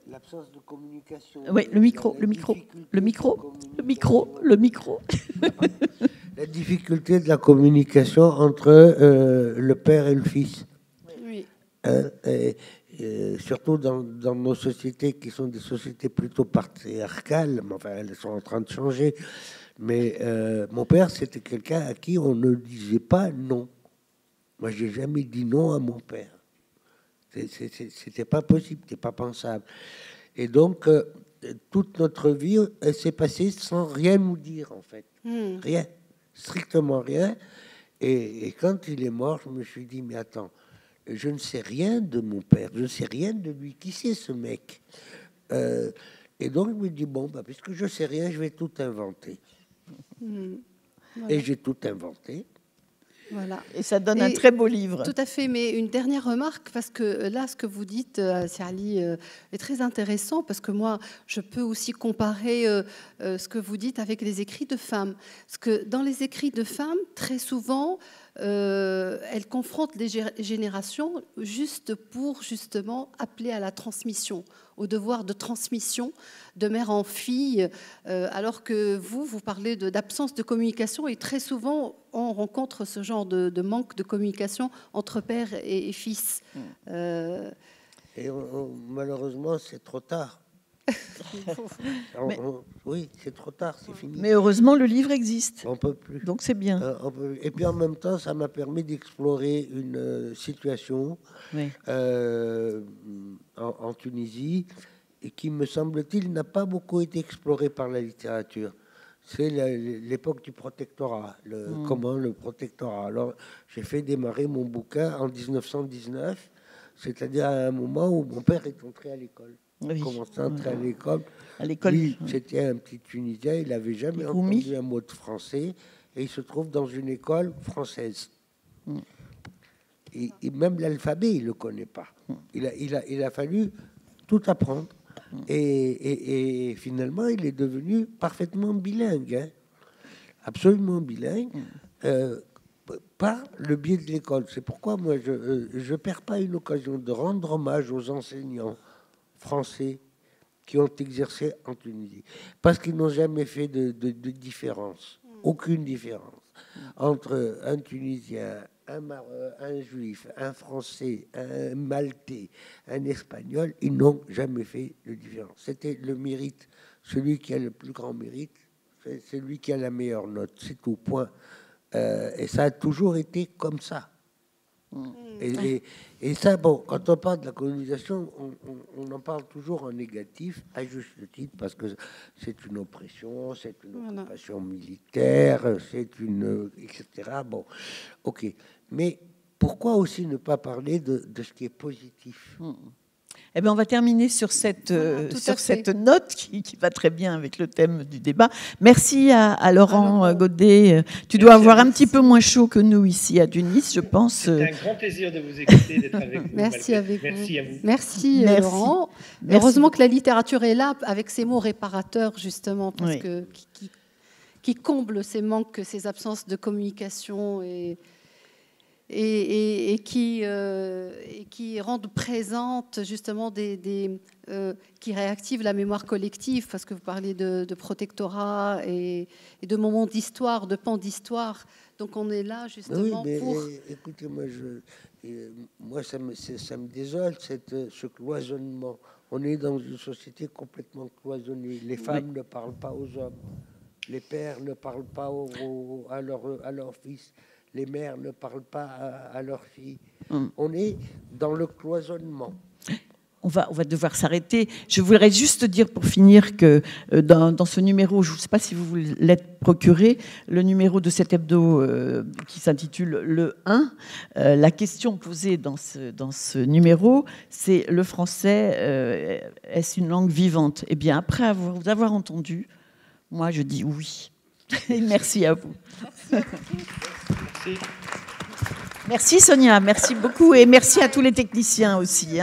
l'absence de communication. Oui, le micro. La difficulté de la communication entre le père et le fils. Oui. Surtout dans nos sociétés qui sont des sociétés plutôt patriarcales, mais enfin elles sont en train de changer. Mais mon père, c'était quelqu'un à qui on ne disait pas non. Moi, j'ai jamais dit non à mon père. C'était pas possible, c'était pas pensable. Et donc, toute notre vie, elle s'est passée sans rien nous dire, en fait. Rien, strictement rien. Et quand il est mort, je me suis dit, mais attends, je ne sais rien de mon père, je ne sais rien de lui. Qui c'est ce mec? Et donc, je me dis, bon, bah, puisque je ne sais rien, je vais tout inventer. Voilà. Et j'ai tout inventé. Voilà. Et ça donne un très beau livre. Tout à fait, mais une dernière remarque, parce que là, ce que vous dites, Sirali, est très intéressant, parce que moi, je peux aussi comparer ce que vous dites avec les écrits de femmes. Parce que dans les écrits de femmes, très souvent, elles confrontent les générations juste pour, justement, appeler à la transmission, au devoir de transmission de mère en fille, alors que vous parlez d'absence de communication, et très souvent, on rencontre ce genre de manque de communication entre père et fils. Et malheureusement, c'est trop tard. Oui, c'est trop tard, c'est fini. Mais heureusement, le livre existe. On peut plus. Donc c'est bien. Et puis en même temps, ça m'a permis d'explorer une situation en Tunisie et qui, me semble-t-il, n'a pas beaucoup été explorée par la littérature. C'est l'époque du protectorat. Comment le protectorat. Alors, j'ai fait démarrer mon bouquin en 1919, c'est-à-dire à un moment où mon père est entré à l'école. Oui. Commençait à entrer à l'école. Lui, c'était un petit Tunisien, il n'avait jamais entendu un mot de français, et il se trouve dans une école française. Et même l'alphabet, il ne le connaît pas. Il a fallu tout apprendre. Et finalement, il est devenu parfaitement bilingue, hein, absolument bilingue, par le biais de l'école. C'est pourquoi moi, je ne perds pas une occasion de rendre hommage aux enseignants français qui ont exercé en Tunisie, parce qu'ils n'ont jamais fait de différence, aucune différence, entre un Tunisien, un Juif, un Français, un Maltais, un Espagnol. Ils n'ont jamais fait de différence. C'était le mérite. Celui qui a le plus grand mérite, c'est celui qui a la meilleure note. C'est tout, point. Et ça a toujours été comme ça. Et ça, bon, quand on parle de la colonisation, on en parle toujours en négatif, à juste titre, parce que c'est une oppression, c'est une occupation militaire, c'est une... etc. Bon, ok. Mais pourquoi aussi ne pas parler de ce qui est positif? Eh bien, on va terminer sur cette note qui va très bien avec le thème du débat. Merci à Laurent Godet. Tu dois avoir un petit peu moins chaud que nous ici à Tunis, je pense. C'est un grand plaisir de vous écouter, d'être avec vous. Merci à vous. Merci Laurent. Merci. Heureusement que la littérature est là avec ces mots réparateurs, justement, parce que qui comble ces manques, ces absences de communication et qui rendent présente justement qui réactivent la mémoire collective, parce que vous parlez de protectorat et de moments d'histoire, de pans d'histoire. Donc on est là justement pour... Écoutez, moi ça me désole, ce cloisonnement. On est dans une société complètement cloisonnée. Les femmes ne parlent pas aux hommes. Les pères ne parlent pas à leurs fils. Les mères ne parlent pas à leurs filles. On est dans le cloisonnement. On va devoir s'arrêter. Je voudrais juste dire pour finir que dans ce numéro, je ne sais pas si vous l'êtes procuré, le numéro de cet hebdo qui s'intitule Le 1, la question posée dans ce numéro, c'est le français, est-ce une langue vivante ? Eh bien, après vous avoir entendu, moi je dis oui. Merci à vous. Merci. Merci Sonia, merci beaucoup et merci à tous les techniciens aussi.